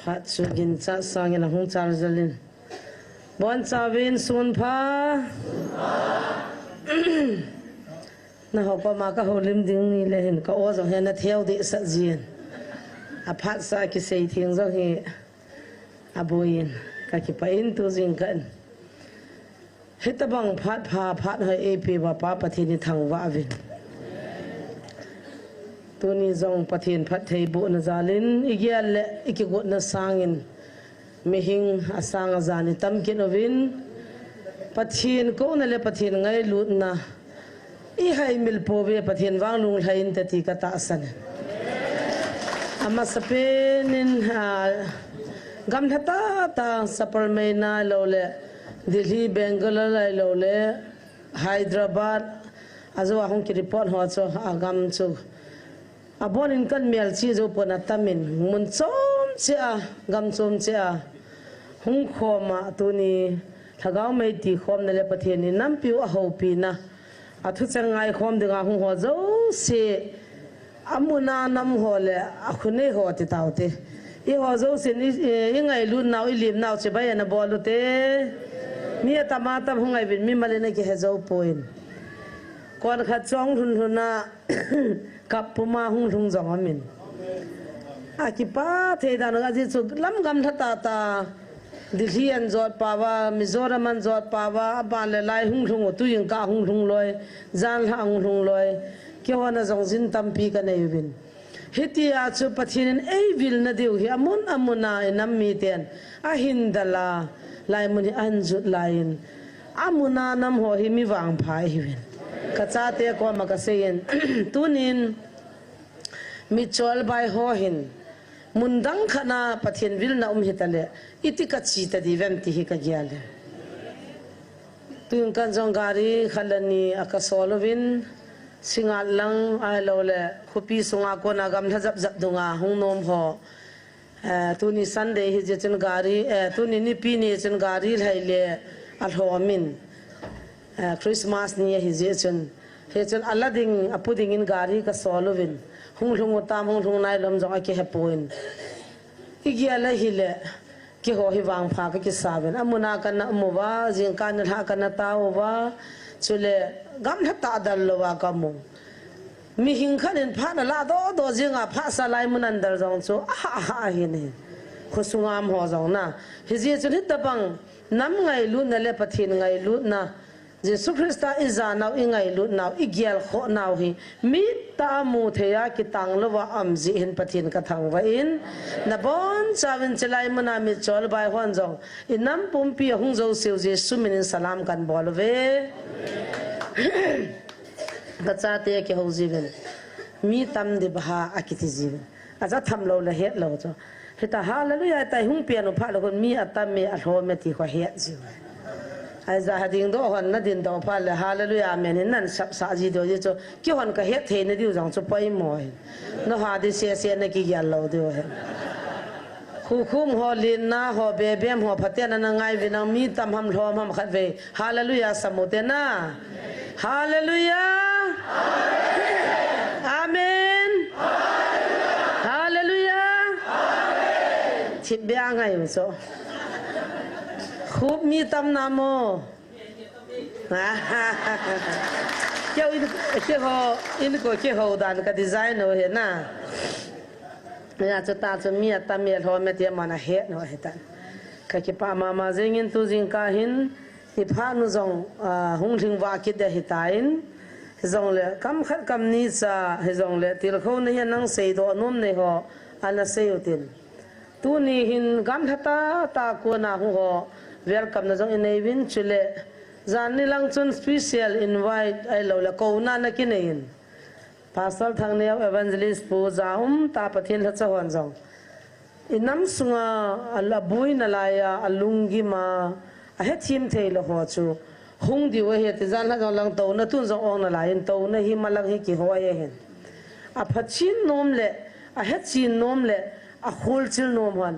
phát chu gin cha sang in hung char zalin bon chawin sun pha na hopa ma ka holim ding ni le hin ka o zo he na theo de sa jin a phat sa ki sei thieng zo hi a boin ka ki pa in tu jing kan hitabang phat pha phat ha ap ba pa pathini thang wa vin tuni zong pathin phat thei bu na zalin igial le ikigot na sangin mihing asang azani tamkin ovin pathin ko na le pathin ngai lut na I hai mil pove pathin wang lung hain tati kata asan ama sapenin gam thata ta sapal meina lole Delhi Bangalore lole Hyderabad azo ahong ki report ho cho agam chu abon in kan mel chi zo pona tamin mun chom cha gam chom cha hung khoma tuni thagau mai ti khom na le pathin ni nam piu a ho pi na athu changai khom dinga hung ho zo se amuna nam ho le akhune ho ti taute I ho zo se ni ingai lu nau I lim nau che bai na bolu te mi tamata hungai bin mi malena ki hezo poin kon kha chong hun na kapuma hung thung jong amin akipa the da na ji chu lam gam thata ta Delhi an jot pawa Mizoram an jot pawa ba le lai hung thung tu yin ka hung thung loi jan hang thung loi ke hona jong jin tampi ka nei bin hitia chu pathin ei vil na deu hi amuna enam mi ten a hindala lai muni anjut lain amuna nam ho hi mi wang phai hi bin kacha te ko ma ka sein tunin mi chol bai ho hin mundang khana pathin vil na hitale itika chi ta di vem ti hi ka gyale tun kan jong gari khalani akasolovin singal lang ai lo le khupi sunga ko na gam thajap jap dunga hung nom ho tuni Sunday hi je chen gari tuni ni pi ni chen gari laile al homin Christmas ni hi je chen he chen alading apuding in gari ka solovin hung tam hung nai lom jong ke hepoin igiala hile ki ho hi wang pha ka ki saben amuna kan amuwa jing kan ha kan tawa chule gam thata dal lowa kamu mi hing khanin pha na la do jinga pha salai munan dar jong chu ha hi ne khusungam ho jong na hi je chu hit tabang nam ngai lu na le pathin ngai lu na Jesus Christa izanaw ingay lu naw igyal kho naw hi mi ta mu theya ki tanglawa amji hin pathin ka thangwa in na bon chawin chelai muna mi chol bai hon jong inam pumpi hung zo siu je sumin salam kan bolwe bacha te ke ho jiven mi tam de bha akiti jiven aja tham lo la het lo cho heta hallelujah tai hung piano pha lo mi atam me a ho me ti kho het jiven aiza hading do hon na din do pha le hallelujah amen nan sap sa ji do je cho ki hon ka het the ne diu jang cho pai mo no ha de se na ki gyal lo de he khu khum ho lin na ho be bem ho phaten na ngai vi na mi tam ham thom ham khat ve hallelujah samote na hallelujah amen hallelujah chip be ngai so khub mi tam namo kêu in ko ke ho dan ka design ho he na ya cho ta cho mi ta mi ho me te mana he no he tan ka ke pa ma jing tu jing ka hin ti pha nu jong hung thing wa ki de hitain jong le kam khat kam ni cha he jong le til kho ne nang sei do nom ne ho ana sei utin tu ni hin gam thata ta ko na ho welcome na jong inevin chule zan ni lang chun special invite ai lo la ko na na kinein pastor thang ne evangelist pu zaum ta pathin ha chawon jong inam sunga ala bui na la ya alungi ma a he thim thei lo ho chu hung di we he te zan la jong lang to na tun jong ong na la in to na hi malang hi ki ho ye hen a phachin nom le a he chin nom le a khul chil nom han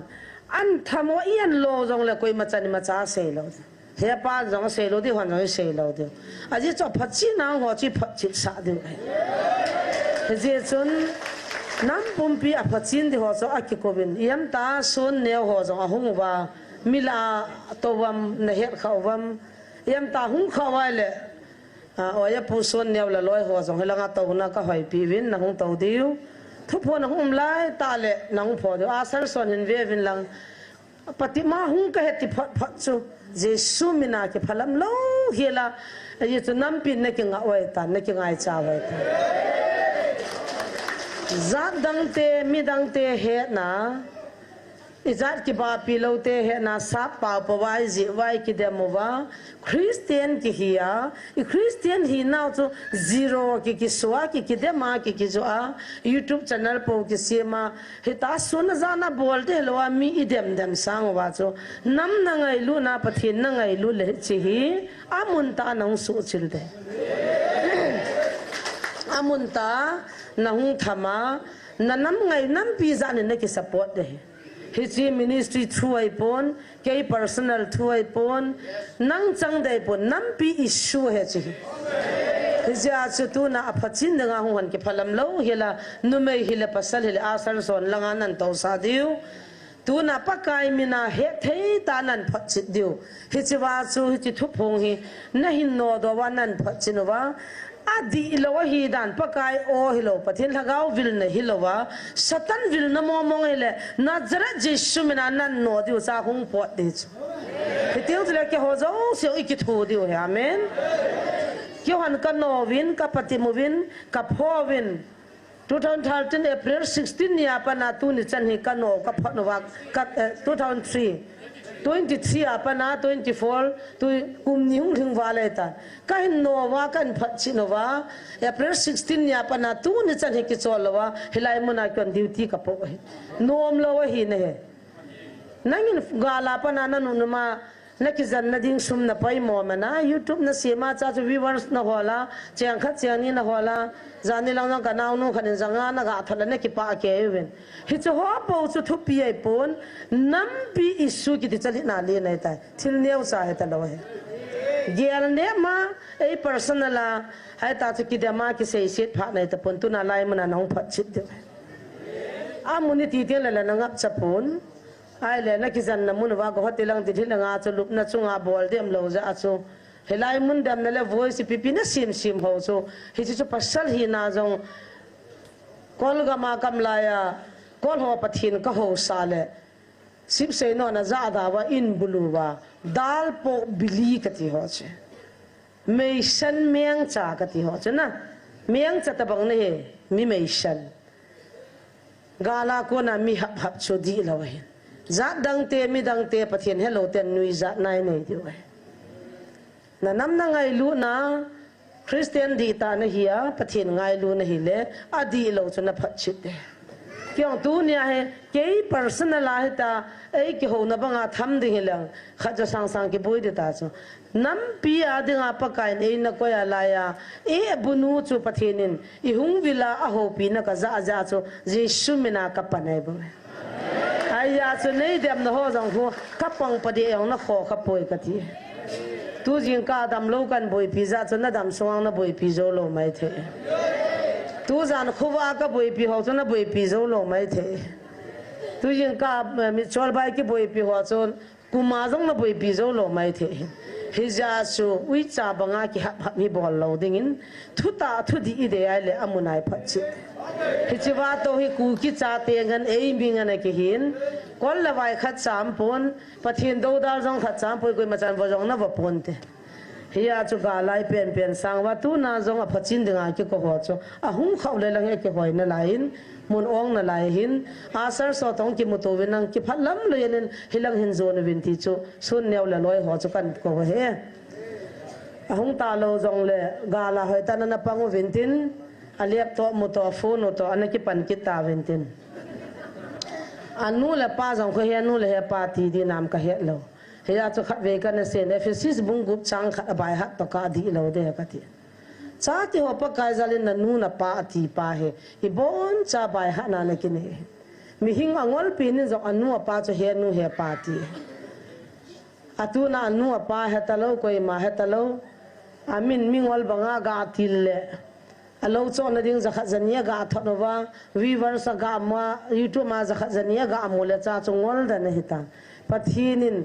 an thamo ian lo jong le koi machani macha sei lo he pa jong sei lo di hon jong sei lo de a ji cho phachi na ho chi phachi sa de he je chun nam pumpi a phachin di ho so akikovin yam ta son neo ho zo ahung wa mila towam na het khawam yam ta hung khawai le oya pu son neo la loi ho zo helanga to na ka hoi pi win na hung to diu thu pho na hum lai ta le na hung pho do asar son hin ve vin lang pati ma hung ka heti phat chu jesu mina ke phalam lo hela ye chu nam pin na ki nga oi ta na ki ngai cha wai ta zat dang te mi dang te he na izat ki ba pi lo te he na sap pa pa wai ji wai ki de mo wa christian ki hiya i christian hi na chu zero ki swa ki de ma ki zo a youtube channel po ki sema he ta sun zana bolte lo mi idem dem sang wa chu nam na ngai lu na pathin na ngai lu le chi hi amun ta nang su chil de amun ta nang thama nanam ngai nam pi za ne ki support de hichi ministry through ai pon ke personal through ai pon nang chang dai pon nam pi issue he chi hija chu tu na apachin nga hon ke phalam lo hela numei hila pasal hila asar son langa nan to sa diu tu na pakai mina he thei ta nan phachit diu hichi wa chu hichi thu phong hi na hin no do wa nan phachin wa adi ilawa hi dan pakai o hilo pathin lagau vil na hilowa satan vil na mo mo ele nazara jesu mina nan no diu sa hung pot de hitiu tla ke ho zo se iki thu diu he amen kyo han ka no win ka pati mo win ka pho win 2013 April 16 ya pa na tu ni chan hi ka no ka pho no wa ka 2003 23 apa na 24 tu kum ni hung thing wale ta ka hin no wa kan phachi no wa April 16 ya pa na tu ni chan he ki chol wa hilai muna kon duty ka po nom lo wa hi ne nangin gala pa na nu ma na ki zan na ding sum na pai mo ma na youtube na sema cha chu viewers na hola chang khat chang ni na hola zani lang na ka naw nu khanin zanga na ga thala na ki pa ke wen hi chu ho po chu thu pi ai pon nam pi isu ki ti chali na le nai ta thil neu sa he ta lo he gel ne ma ei personal la hai ta chu ki de ma ki sei set pha nai ta pon tu na lai mana nong phat chit de amuni ti te la na ngap chapun ai le na ki zan na mun wa go hotelang ti thil nga chu lup na chunga bol dem lo za chu helai mun dam na le voice pipi na sim ho chu hi chu pasal hi na jong kol ga ma kam la ya kol ho pathin ka ho sa le sip se no na za da wa in bulu wa dal po bili ka ti ho che mei san meng cha ka ti ho che na meng cha ta bang ne he mi mei san gala ko na mi hap hap chu di lo he zat dang te mi dang te pathin hello ten nui zat nai nei di we na nam na ngai lu na christian di ta na hiya pathin ngai lu na hi le adi lo chu na phat chit de kyong tu nya he ke personal la ta ei ki ho na banga tham ding hilang kha sang sang ki boi de ta chu nam pi a dinga pakai nei na ko ya la ya e bunu chu pathinin I hung vila a ho pi na ka za za chu jesu mina ka panai bo aya chu nei dem na ho jang hu ka pang pa de ong na kho kha poi ka ti tu jing ka dam lo kan boi pi za chu na dam song na boi pi zo lo mai the tu zan khuwa ka boi pi ho chu na boi pi zo lo mai the tu jing ka mi chol bai ki boi pi ho chu kuma jong na boi pi zo lo mai the hija chu ui cha banga ki hap mi bol lo dingin thu ta thu di ide ai le amunai phachi hichiwa to hi ku ki cha te ngan ei mi ngan ki hin kol la vai khat cham pon pathin do dal jong khat cham poi koi machan bo jong na ba pon te hiya chu ga lai pen pen sang wa tu na jong a phachin dinga ki ko ho chu a hung khaw le lang e ki hoi na lain mun ong na lai hin asar so tong ki muto winang ki phalam lo yen hilang hin zon win ti chu sun neu la loi ho chu kan ko he a hung ta lo jong le ga la hoi ta na pangu win tin aliap to muto phone to anaki pan ki ta win tin anu la pa jong ko he anu le he pa ti di nam ka he lo he ya chu khat ve kan se ne physics bung gup chang khat bai hat to ka di lo de ka ti cha ti ho pa kai zalin na nu na pa ti pa he I bon cha bai ha na na ki ne mi hing angol pi ni zo anu pa chu he nu he pa ti atu na anu pa he ta lo koi ma he ta lo amin mingol banga ga til le alo cho na ding zakhat zania ga thonova viewers ga ma youtube ma zakhat zania ga amule cha chungol da na hita pathinin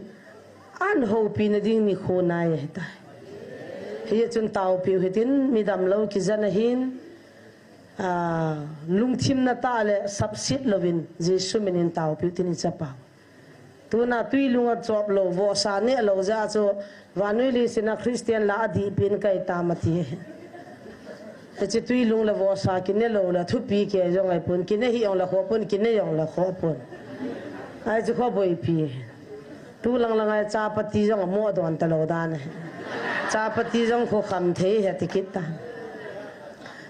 an ho pi na ding ni khona ya hita hi chun tau pi hitin midam lo ki zana hin lungthim na ta le subsit lovin jesu minin tau pi tin chapa tuna tui lunga chop lo vo sa ne lo za cho vanuli sina christian la di pin kai ta mati te chi tui lung la vo sa ki ne lo la thu pi ke jong ai pun ki ne hi ong la kho pun ki ne yong la kho pun ai chu kho boi pi tu lang lang ai cha pati jong mo don ta lo da ne cha pati jong kho kham the he ti kit ta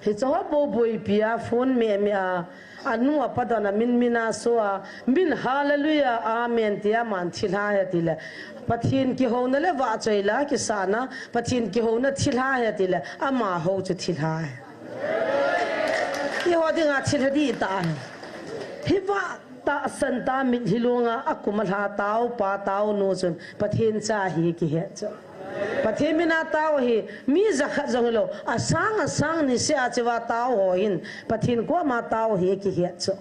hi cho bo boi pi a phone me me a anu apadana min mina so a min hallelujah amen tia man thila he ti le pathin ki ho na le wa chaila ki sana pathin ki ho na thila he ti le ama ho chu thila hi ho dinga thila di ta hi wa ta san ta min hilunga akumal ha tau pa tau no chun pathin cha hi ki he cho pathin mina tau hi mi zakha jonglo asang ni se achewa tau ho hin pathin ko ma tau hi ki he cho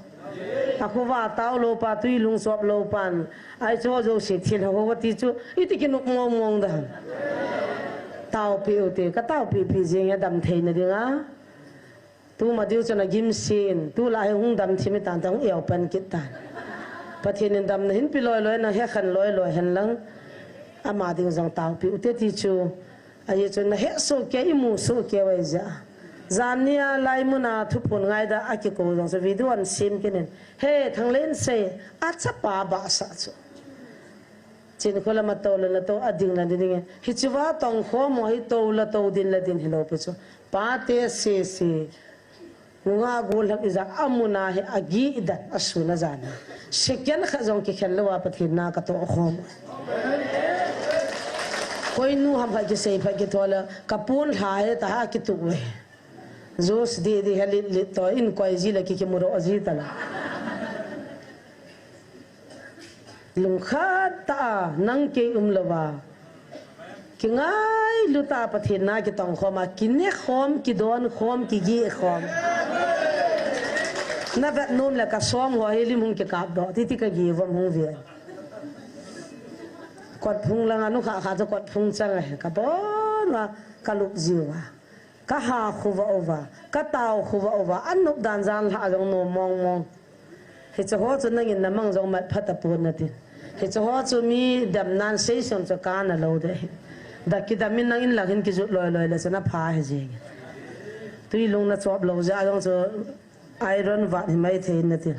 akuwa tau lo pa tui lung sop lo pan ai cho jo si thil ho wati chu iti ki nuk mong mong da tau pi uti ka tau pi jing ya dam thein na dinga tu ma diu chana gim sin tu la hung dam thimi tan tang eo pan kit tan pathin in dam na hin pi loi loi na he khan loi loi hen lang ama ding jong tau pi uti ti chu ai chu na he so ke imu so ke wai ja zania laimuna thupun ngai da aki ko jong so video an sim kinen he thanglen se acha pa ba sa chu chin khola ma to la to ading na ding hi chiwa tong kho mo hi to la to din la din hilo pe chu pa te se nga gol hak iza amuna he agi ida asuna jana second kha jong ki khelwa pathin na ka to khom koi nu ham ha ki sei pha ki thola kapun hae ta ha ki tu we जोश दे दे हली तो इनको ऐसी लगी कि मुरो अजीत ना लुंखाता नंग के उम्लवा कि ngay luta pathin na ki tong khoma kinne khom ki don khom ki gi khom na vet non la ka som ho heli mung ke kap do ti ti ka gi vom hung ve kot phung la anu kha kha jo kot phung chang ka bon wa ka lup jiwa ka ha khuwa ova ka tau khuwa ova anup dan jan ha jong no mong mong he cho ho chu nangin namang jong mat phata pun na tin he cho ho chu mi dam nan sei som cho ka na lo de da ki da min nangin lagin ki ju loi loi la chana pha he je tui lung na chop lo ja jong cho iron wat hi mai thein na tin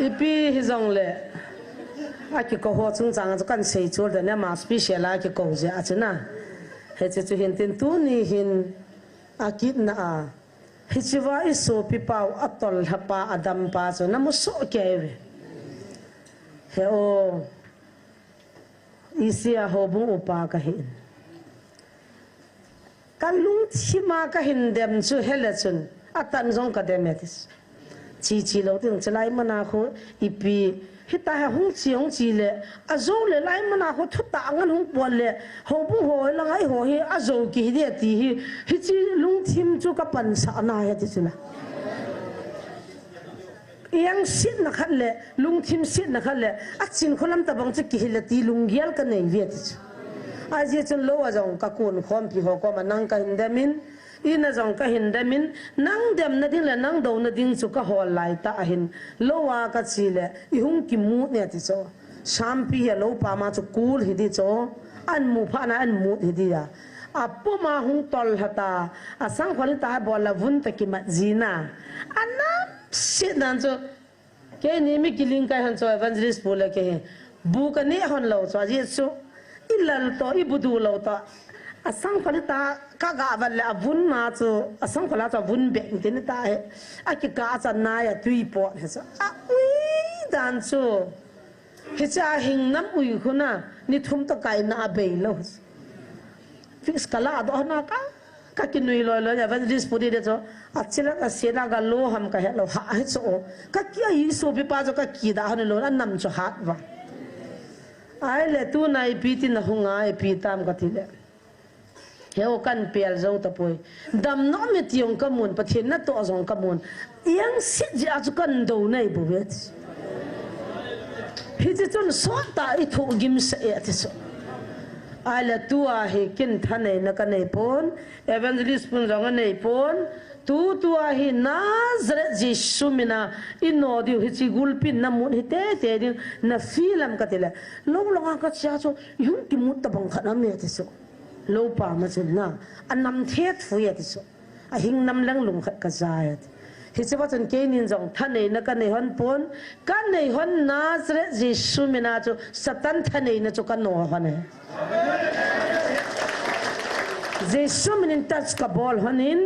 ipi hi jong le a ki ko ho chung chang kan sei chur da na ma special a ki ko je a chana he chu hin tin tu ni hin akit na a hi chiwa iso pi pau atol hapa adam pa so na mo so keve he o isia ho bu upa ka hin kalung chima ka hin dem chu hele chun atan jong ka demetis chi lo tin chlai mana kho ipi hita ha hung chi le azo le lai mana ko thuta ngan hung pol le ho bu ho langai ho hi azo ki hi de ti hi chi lung thim chu ka pan sa na ya ti chuna yang sit na khat le lung thim sit na khat le a chin kholam ta bang chi ki hi le ti lung gyal ka nei ve ti a je chun lo a jong ka kun khom pi ho ko ma nang ka hindamin ina jong ka hindamin nang dem na ding la nang do na ding chu ka hol lai ta hin lowa ka chile I hung ki mu ne ti cho sampi ya lo pa ma chu kul hi di cho an mu pha na an mu hi di ya apu ma hung tol hata asang khali ta bol la vun ta ki ma zina anam sit dan cho ke ni mi kiling ka han cho evangelist bola ke bu ka ne hon lo cho ji chu ilal to ibudu lo to asang khali ta ka ga wal avun ma chu asang khala cha vun be tin ta he a ki ka cha na ya tui po he cha a ui dan chu he cha hing nam ui khuna ni thum ta kai na be lo fix kala do na ka ki nui lo lo ya van dis pudi de cho achila a sena ga lo ham ka he lo ha he cho ka ki ai so bi pa cho ka ki da han lo na nam cho hat wa ai le tu nai pi tin hunga e pi tam ka ti le heo kan pel zo ta poi dam no mi tiong kamun pathin na to zong kamun yang sit ja chu kan do nei bu vet hi chi chun so ta I thu gim se e ti so ala tua hi kin thane na ka nei pon evangelist pun zong nei pon tu tua hi Nazareth Jesu mina ino di hi chi gulpin na mun hi te di na filam ka tela long long ka cha so yung ki mut ta bang khana me ti so lo pa ma chen na anam thet fu ya ti so a hing nam lang lung khat ka za hi che ba chen ke nin jong thane na ka nei hon pon ka nei hon Nazareth Jesu mina cho satan thane na cho ka no hone Jesu min touch ka bol honin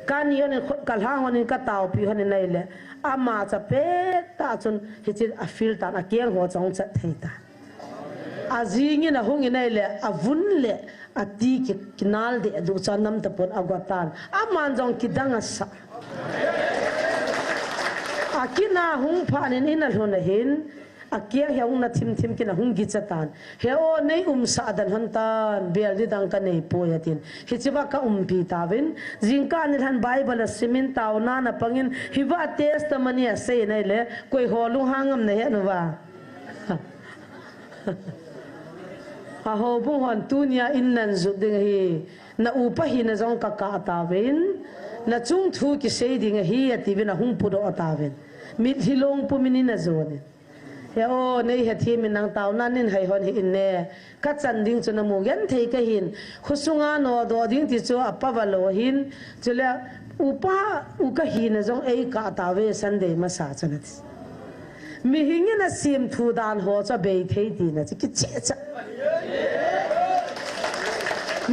kan yon kalha honin ka tau pi honin nei le ama cha pe ta chun hi chi a fil ta na kiang ho chong cha theita azing na hung nei le avun le ati ki kinal de du cha nam ta pon agwatan aman jong kidang asa akina hung phanin inal hon hin akia hiang na thim kina hung gi chatan he o nei sa dan hantan bel di dang ka nei po yatin hi chiba ka pi tawin jingka ni han bible simin taw na na pangin hiwa testimony se nei le koi holu hangam ne he no wa ha ho bu hon tunia innan zu ding hi na upa hi na jong ka ka tawin na chung thu ki se ding hi ati na hung pu do tawin mit hilong pu minina zone o nei ha thi min nang taw nan nin hai hon hi in ne ka chan ding chu na mu yan thei ka hin khusunga no do ding ti chu apa walo hin chula upa u ka hi na jong ei ka ta we san de ma sa chanat mi hing na sim thu dan ho cha be thei ti na chi ki che cha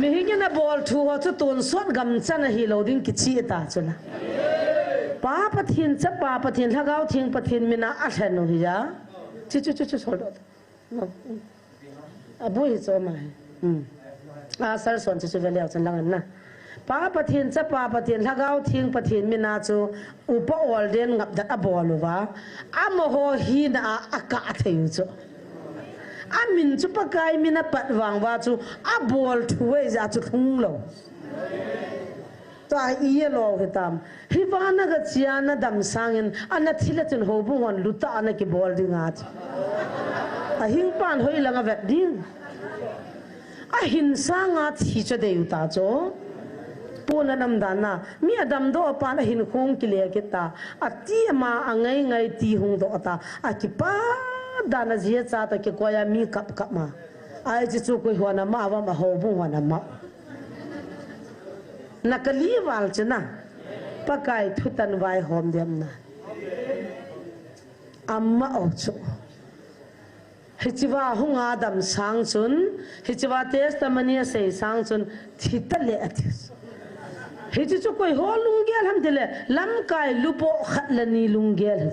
mi hing na bol thu ho chu ton sot gam chan hi lo ding ki chi ta chula pa pathin cha pa pathin lagau thing pathin mina a thlen no hi ya chu hold on abu hi cho mai a sar son chu ve leo chan lang na pa pathin cha pa pathin lagau thing pathin mina chu upa ol den ngap dat aboluwa amo ho hi na aka theu chu amin chu pa kai mina pat wang wa chu abol thuwe ja chu thung lo ta iye lo hitam hiwana ga chiana dam sangin ana thilatin hobu hon luta ana ki bol dingat a hing pan hoi langa vet ding a hin sanga thi cha de uta cho pona nam dana mi adam do pa na hin khong ki le ke ta ati ma angai ngai ti hung do ta a ki pa dana zia cha ta ke koya mi kap kap ma ai chi chu ko hona ma wa ma hobu hona ma nakali wal chana pakai thutan vai hom dem na amma ocho hichiwa hung adam sang chun hichiwa testimony se sang chun thitale athis hichi chu koi ho lungel ham dile lam kai lupo khatlani lungel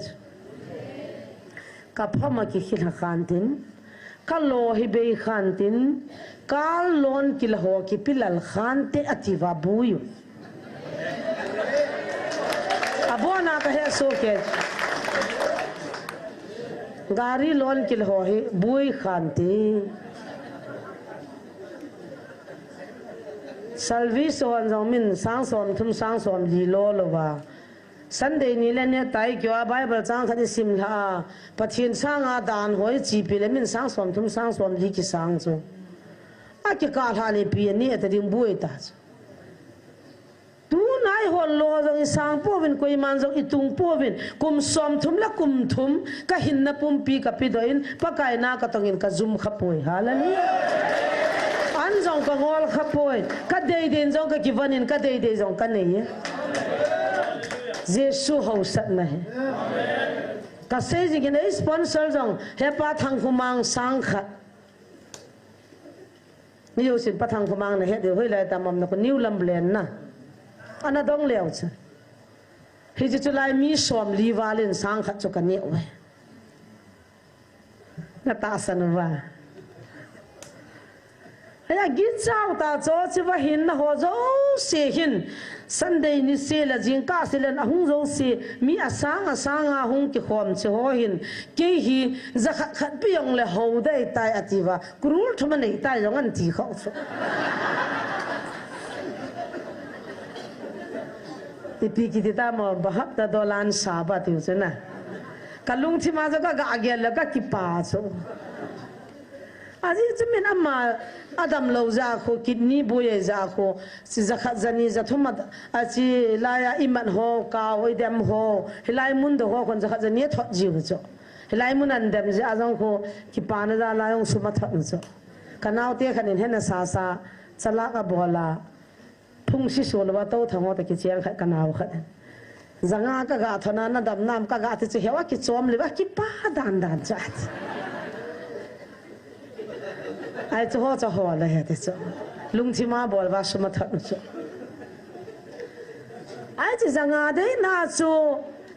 ka phama ki khil khantin ka lo hi be khantin kal lon kil ho ki pilal khante ativa buyu abona ka he so ke gari lon kil ho hi bui khante service on zomin sang som thum sang som li lo lo wa Sunday ni le ne tai kyo bible chang khadi sim la pathin sang a dan hoi chi pi le min sang som thum sang som li ki sang chu a ki ka tha le pi ni ta ding bui ta tu nai hon lo jong sang po vin koi man jong itung po vin kum som thum la kum thum ka hin na pum pi ka pi doin pa kai na ka tongin ka zum khapoi hallelujah an jong ka ngol khapoi ka dei den jong ka kivanin ka dei dei jong ka nei Jesu ho sat na hai ka se ji ke nei sponsor jong he pa thang khumang sang khat ni yo sin pa thang khumang na he de hoi lai tamam na ko new lamblen na ana dong leo cha hi ji chulai mi som li walin sang khat chu ka ne we na ta san wa ya git chau ta cho chi wa hin na ho zo se hin Sunday ni se la jing ka se len ahung zo se mi asang a hung ki khom che ho hin ke hi za khat piong le ho dai tai ativa kurul thuma nei tai jong an ti kho ipi kita mau bahap ta dolan sahabat itu cina kalung cima juga gak agak lega kipas aji cuman amma adam lauza ko kidney boye za ko si zakat zani za thumat aji laya iman ho ka oi dem ho hilai mun do ho kon zakat zani thot jiu cho hilai mun an dem ja jong ko kipana za la yong suma thot cho kanau te khanin hena sa sa chala ka bola phung si so lo ba to thango ta ki chiang kha kanau kha zanga ka ga thona na dam nam ka ga te hewa ki chom le ba ki pa dan dan cha ai cho ho la he te cho lung thi ma bol ba suma thot cho ai chi zanga de na cho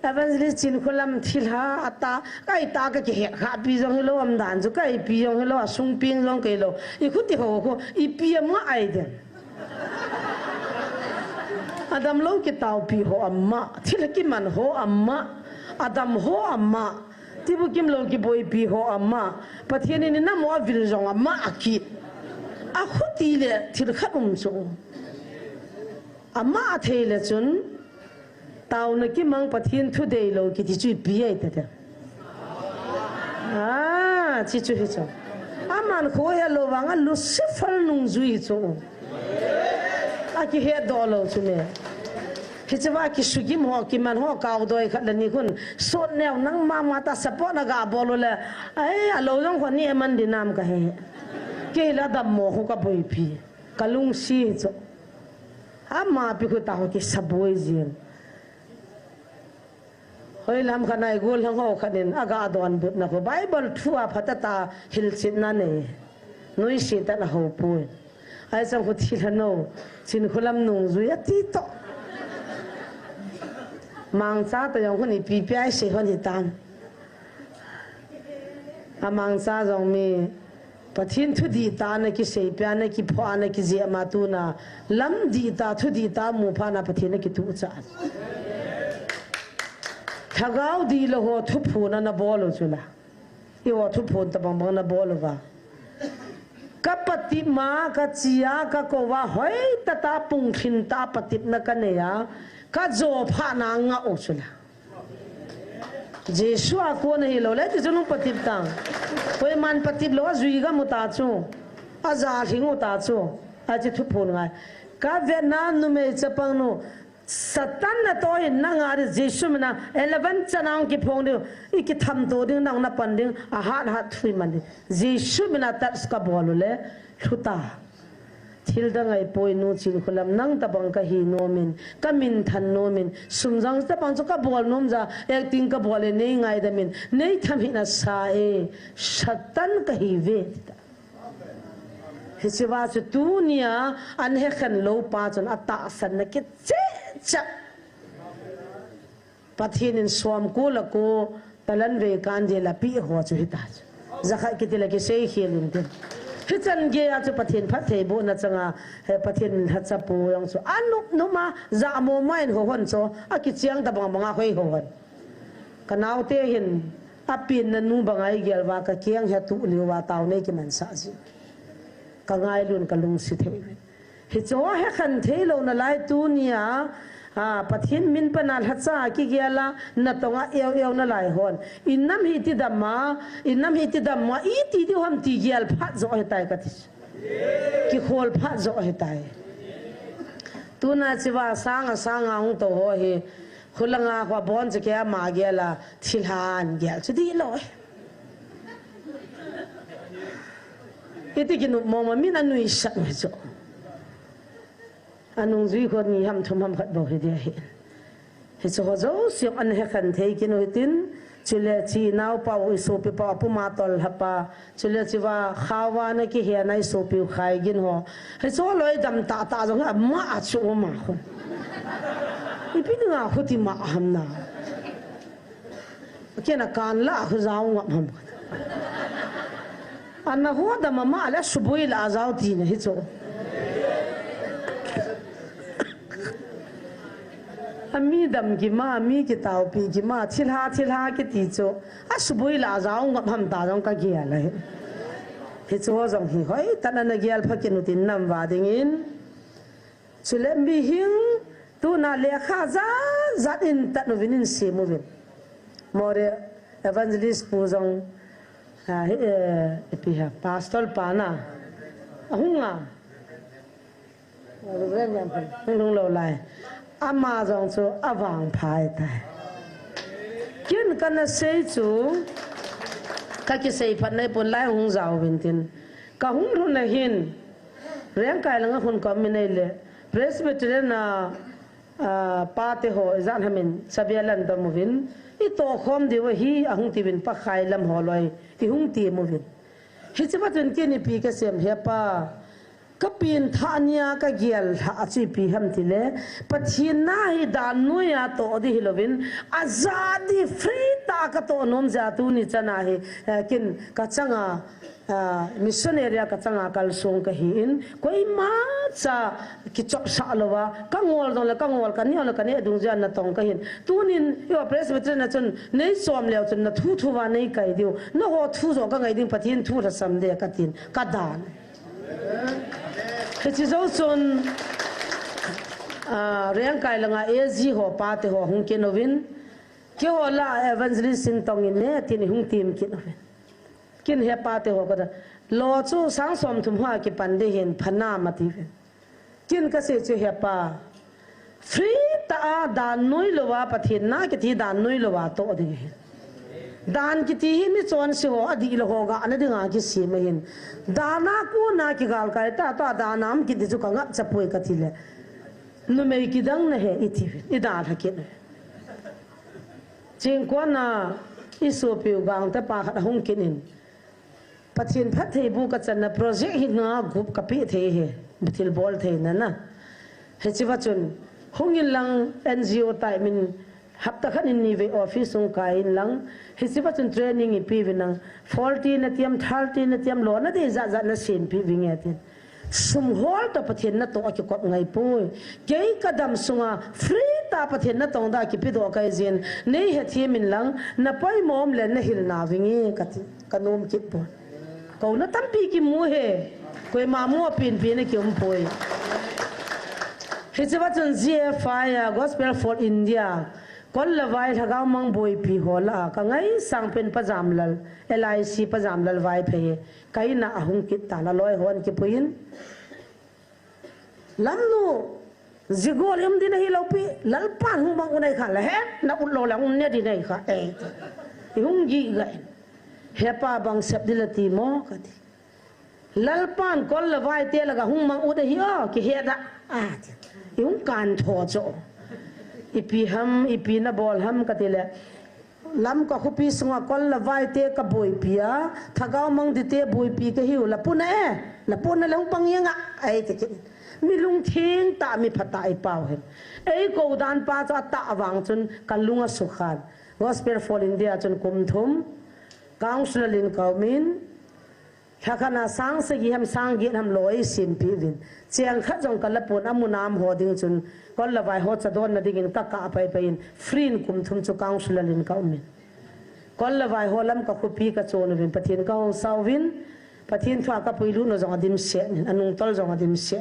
evangelist chin khulam thilha ata kai ta ka ki kha pi jong lo am dan chu kai pi jong lo sung ping jong ke lo I khuti ho ko I pi ma ai de adam lo ki tau pi ho amma thil ki man ho amma adam ho amma tibu kim lo ki boy pi ho amma pathiani ni na mo vil jong amma aki a khuti le thil khatum chu amma thele chun tao na ki mang pathian thu dei lo ki ti chui pi ai ta chi chu hi chu aman kho ya lo wanga lu sifal nung zui chu aki he do lo chu ne hichwa ki sugi mo ki man ho ka doi khat ni kun so new nang ma ta support na ga bolo le ai alo jong ko ni man dinam ka he ke la da mo ho ka boi pi kalung si chu ama pi ko ta ho ki saboi jin hoi lam khanai gol hang ho khanin aga don but na ko bible thua phatata hil chin na ne noi si ta na ho pu ai sang ko thil no chin khulam nung zui ati to mang sa ta yong khoni pi pi ai se khoni tam a mang sa jong mi pathin thu di ta na ki se pya na ki pha na ki je ma tu na lam di ta thu di ta mu pha na pathin na ki tu cha thagau di lo ho thu phu na bolo chula I wo thu phu ta bang bang na bolo wa ka pati ma ka chia ka ko wa hoi ta ta pung khin ta patip na ka ne ya ka zo pha na nga o chula jesu a ko nei lo le ti junu patip tang koi man patip lo zui ga mu ta chu a za thingu ta chu a chi thu phu ngai ka vietnam nu me chapang nu satan na to in na nga ri jesu na 11 chanang ki phong de iki tham to ding nang na pan ding a hat thui man de jesu na ta ska bol le thuta thil da ngai poi nu chin khulam nang ta bang ka hi no min ka min than no min sumjang ta pang ka bol nom ja acting ka bol nei ngai da min nei tham hi na sa e satan ka hi ve hisiwa chu tunia an he khan lo pa chon ata san na ki che cha pathin in swam ko la ko talan ve kan je la pi ho chu hita zakha ki tila ki sei khilin tin hichan ge a chu pathin phat thei bo na changa he pathin ha cha pu yang chu anu no ma za mo main ho hon cho a ki chiang da bang bang hoi ho hon kanau te hin apin na nu bangai gel wa ka kiang he tu liwa taw nei ki man sa ji ka ngai lun ka lung si thei hi cho he khan thei lo na lai tu nia pathin min panal hacha ki giala na tonga eu na lai hon innam hi ti damma I ti di hom ti gial phat zo he tai ka ti ki khol phat zo he tai tu na chiwa sanga ung to ho he khulanga khwa bon che kya ma giala thilhan gial chu di lo iti ki mo min anu isha me zo anung zui ko ni ham thum ham khat bo he dia he so zo si an he khan thei ki no tin chile chi nau pa u so pe pa pu ma tol hapa chile chi wa khawa na ki he nai so pi khai gin ho he so loi dam ta zo ma a chu ma khon ipi nga khuti ma ham na kena kan la khu zaw ngam ham anna huwa da mama ala subui la azauti ne hicho ami dam ki ma mi ki taw pi ki ma thilha ki ti cho a subui la azau ngam ham ta jong ka gi ala hicho jong hi hoi tan na gial phakin utin nam wa dingin chule mi hing tu na le kha za in ta no vinin si mu vin more evangelist pu jong pi ha pastor pana ahunga rồi nhầm phải nung lâu lại ama jong chu awang phai ta kin kana sei chu ka ki sei phat nei pon lai hung zau bin tin ka hung ru na hin reng kai langa hun ko mi nei le presbyterian na pa te ho zan hamin sabialan da movin i to khom di wa hi ahung ti bin pa khai lam ho loi i hung ti movin hi chiba tun ke ni pi ka sem he pa ka pin thania ka gial ha chi pi ham ti le pathin na hi dan nu ya to di hilovin azadi free ta ka to nom ja tu ni chana hi kin ka changa missionary ka changa kal song ka hi in koi ma cha ki chop sa lowa ka ngol dong la ka ngol ka ni ala ka ne dung jan na tong ka hin tunin yo presbyterian na chun nei som leo chun na thu thu wa nei kai dio no ho thu zo ka ngai ding pathin thu ra sam de ka tin ka dan he chi zo chun reng kai langa az ho pa te ho hung ke novin ke ho la evangelist sin tong in ne tin hung tim ki novin kin he pa te ho ka lo chu sang som thum ha ki pan de hin phana ma ti kin ka se chu he pa free ta dan noi lo wa pathin na ki thi dan noi lo wa to de dan ki ti hi ni chon si ho adi lo ho ga ana de nga ki si ma hin dana ko na ki gal kai ta danam ki de chu ka nga chapoi ka thi le nu me ki dang na he i thi i da tha ki ching ko na isu piu gang ta pa khat hung kin in pathin phat thei bu ka chan na project hi nga group ka pi the he bithil bol the na he chi wa chun hung in lang NGO tai min hapta khan in ni ve office ung ka in lang he chi wa chun training i pi vinang 40 na tiam 30 na tiam lo na de za na sin pi vinge tin sum hol ta pathin na to ki ko ngai pui ke kadam sunga free ta pathin na tong da ki pi do kai zin nei he thi min lang na pai mom le na hil na vingi ka kanom ki po ko na tam pi ki mu he koi ma mu pin pi na ki um poi he chi wa chun GFI Gospel for India kon la vai thagau mang boi pi hola ka ngai sang pen pajam lal LIC pajam lal vai phe kai na ahung ki ta la loi hon ki puin lamnu zigol em din hi lopi lal pan hu mang unai kha la he na un lo la un ne di nei kha e hung gi ga he pa bang sep dilati mo ka ti lal pan kon la vai te la ga hung mang u de hi o ki he da hung kan tho cho ipi ham ipi na bol ham katile lam ka khupi sunga kol la vai te ka boi pia thagau mang di te boi pi ka hiu la puna la puna la pang yanga ai te mi lung thing ta mi phata ai pau he ei ko dan pa cha ta awang chun kalunga sukhan Gospel for India chun kum thum council in kaumin khakana sang se gi ham sang gi ham loi sim pi vin chiang kha jong kala pun amunam ho ding chun kon la vai ho cha don na ding ka ka pai pai free kum thum chu council in kaumin kon la vai ho lam ka khupi ka chon vin pathin ka sau vin pathin thwa ka puilu no jong dim se anung tol jong dim se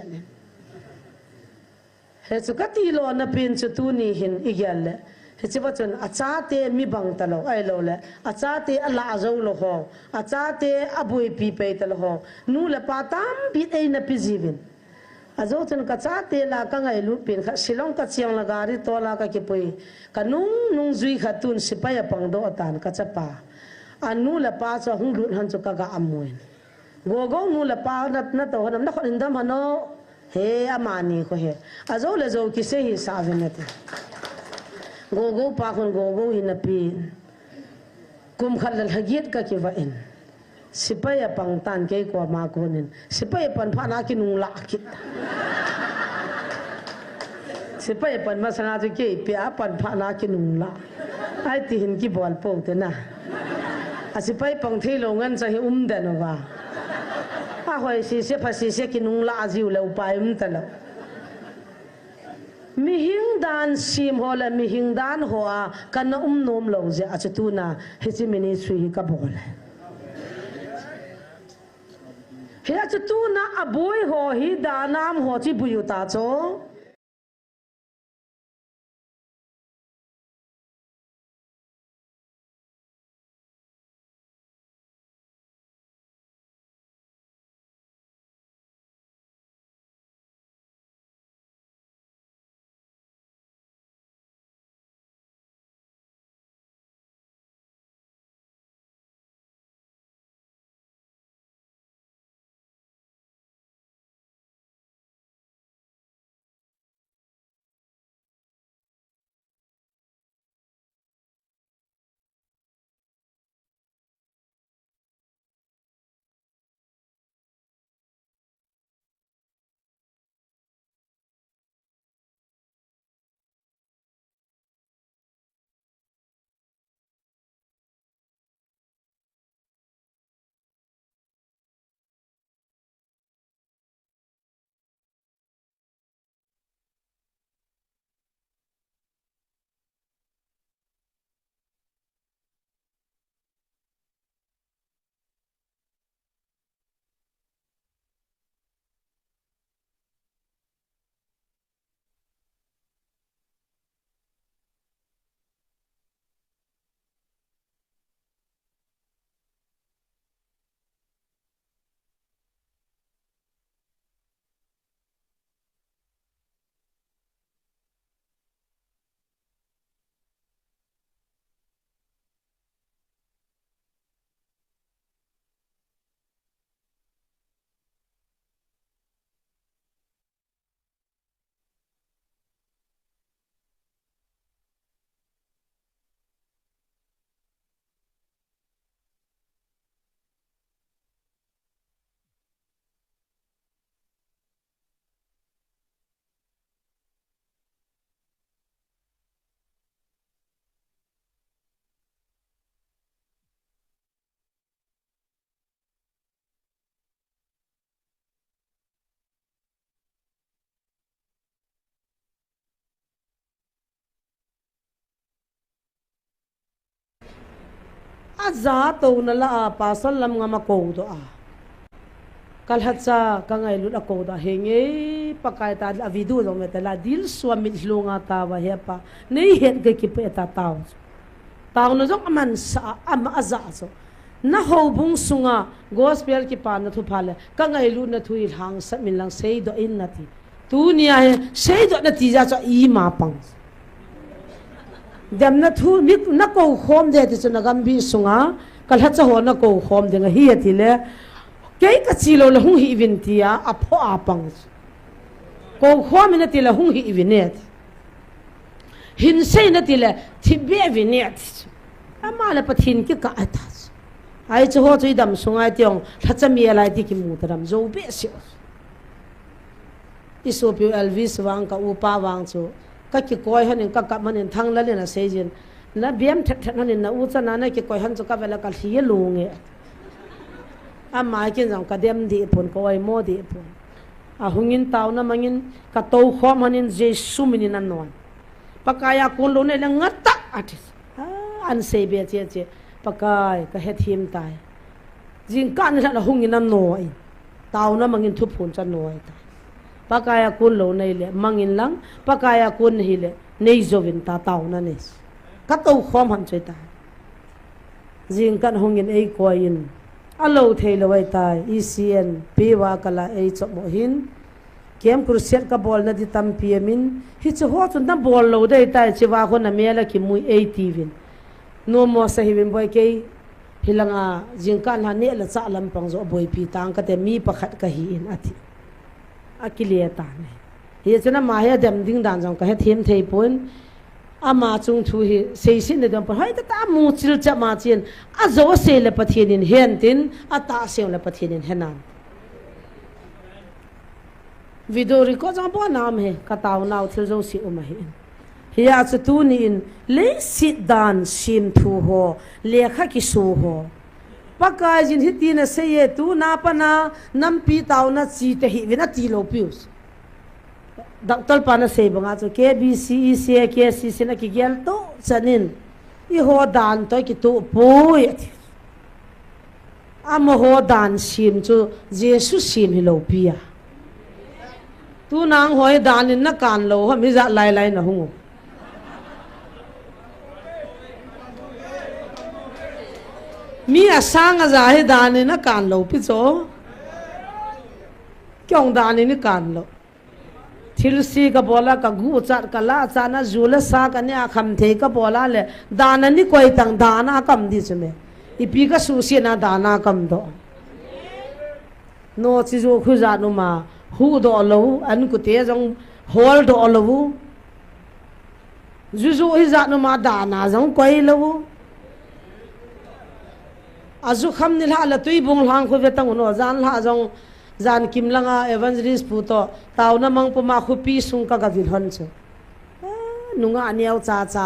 he chu ka ti lo na pin chu tu ni hin igyal le he chi wachon acha te mi bang ta lo ai lo le acha te ala zo lo ho acha te abui pi pe ta lo ho nu la patam bi ei na pi jivin azo chen ka cha te la ka ngai lu pin kha silong ka chiang la gari to la ka ki pui ka nung zui khatun sipaya pang do tan ka cha pa anu la pa cha hung lut han chu ka ga amuin go go nu la pa na to nam na khon dam hano he amani ko he azo le zo ki se hi sa venete go go pa khon go go in a pi kum khalal hagiat ka ki va in sipaya pang tan ke ko ma ko nin sipaya pan pha na ki nung la ki sipaya pan ma sana ju ke pia pan pha na ki nung la ai ti hin ki bol po te na a sipaya pang the lo ngan cha hi da no wa a hoi si se pha si se ki nung la jiu lo pa ta lo mi hing dan sim hola mi hing dan hoa kana nom lo je achatuna hisi ministry ka bol he achatuna aboy ho hi danam ho chi buyuta cho aza to na la pasal lam nga mako do a kalhatsa ka ngai lut ako da henge pakai ta avidu do metala dil swami lunga ta wa hepa nei het ge ki pe ta taw no jong aman sa am aza so na ho bung sunga gospel ki pa na thu phale ka ngai lut na thu il hang sa min lang sei do in na ti tu nia he sei do na ti ja cho i ma pang dem na thu mi na ko khom de ti na gam bi sunga kalhatsa ho na ko khom de nga hi ti le cái chilo là hung hi vin tia a pho a pang ko khom na ti la hung hi vinet hin sei na ti la thi be vinet ama la pathin ki ka atas ai cho ho chui dam sungai tiong thacha mi lai ti ki mu taram zo be si isopi elvis wang ka upa wang chu ka ki koi hanin ka ka manin thang la le na seijin na biam that that hanin na u cha na na ki koi han chu ka vela ka hi lunge amai kin jang ka dem di pon ko ai mo di pon a hungin taw na mangin ka to khom hanin jesu minin an non pakaya kun lo ne la ngata atis an se be che che pakai ka het him tai jing kan la hungin an noi taw na mangin thu phun cha noi ta pakaya kun lo nei le mangin lang pakaya kun hi le nei zovin ta taw na ne ka to khom han che ta jing kan hungin ei ko in alo thelo wai tai ecn pewa kala ei chomo hin kem kursiat ka bol na di tam piemin hi che ho chun na bol lo dei tai chiwa ko na mela ki mui ei tivin no mo sa hivin boy ke hilanga jingkan ha ne la cha lam pang zo boy pi tang ka te mi pakhat ka hi in athi akilia ta ne hi chena ma he dem ding dan jong ka he them thei pon ama chung thu hi seisin de dam pa hai ta mu chil cha ma chen a zo se le pathian in hen tin ata se le pathian in henan vidori ko jang bo nam he ka taw naw thil zo si uma hi hiya cha tu ni in le sit dan sim thu ho le kha ki su ho paka jin hi ti na se ye tu na pa na nam pi taw na chi te hi vina ti lo pius doctor pana se banga cho KBC KCC na ki gel to chanin I ho dan to ki tu pui am ho dan sim chu Jesus sim hi lo pia tu nang hoi dan in na kan lo ha mi za lai lai na hungu mi asang a za hi dan in na kan lo pi cho kyong dan in kan lo thilsi ka bola ka gu chat ka la chana zula sa ka ne akham the ka bola le dana ni koi tang dana kam di chme ipi ka su si na dana kam do no chi zo khu za no ma hu do lo an ku te jong hol do lo zu zu hi za no ma dana jong koi lo azu kham ni la la tui bung hlang khu ve tang no zan la jong zan kim langa evangelist puto taw na mang puma khupi sung ka gavil hon chu nunga aniaw cha cha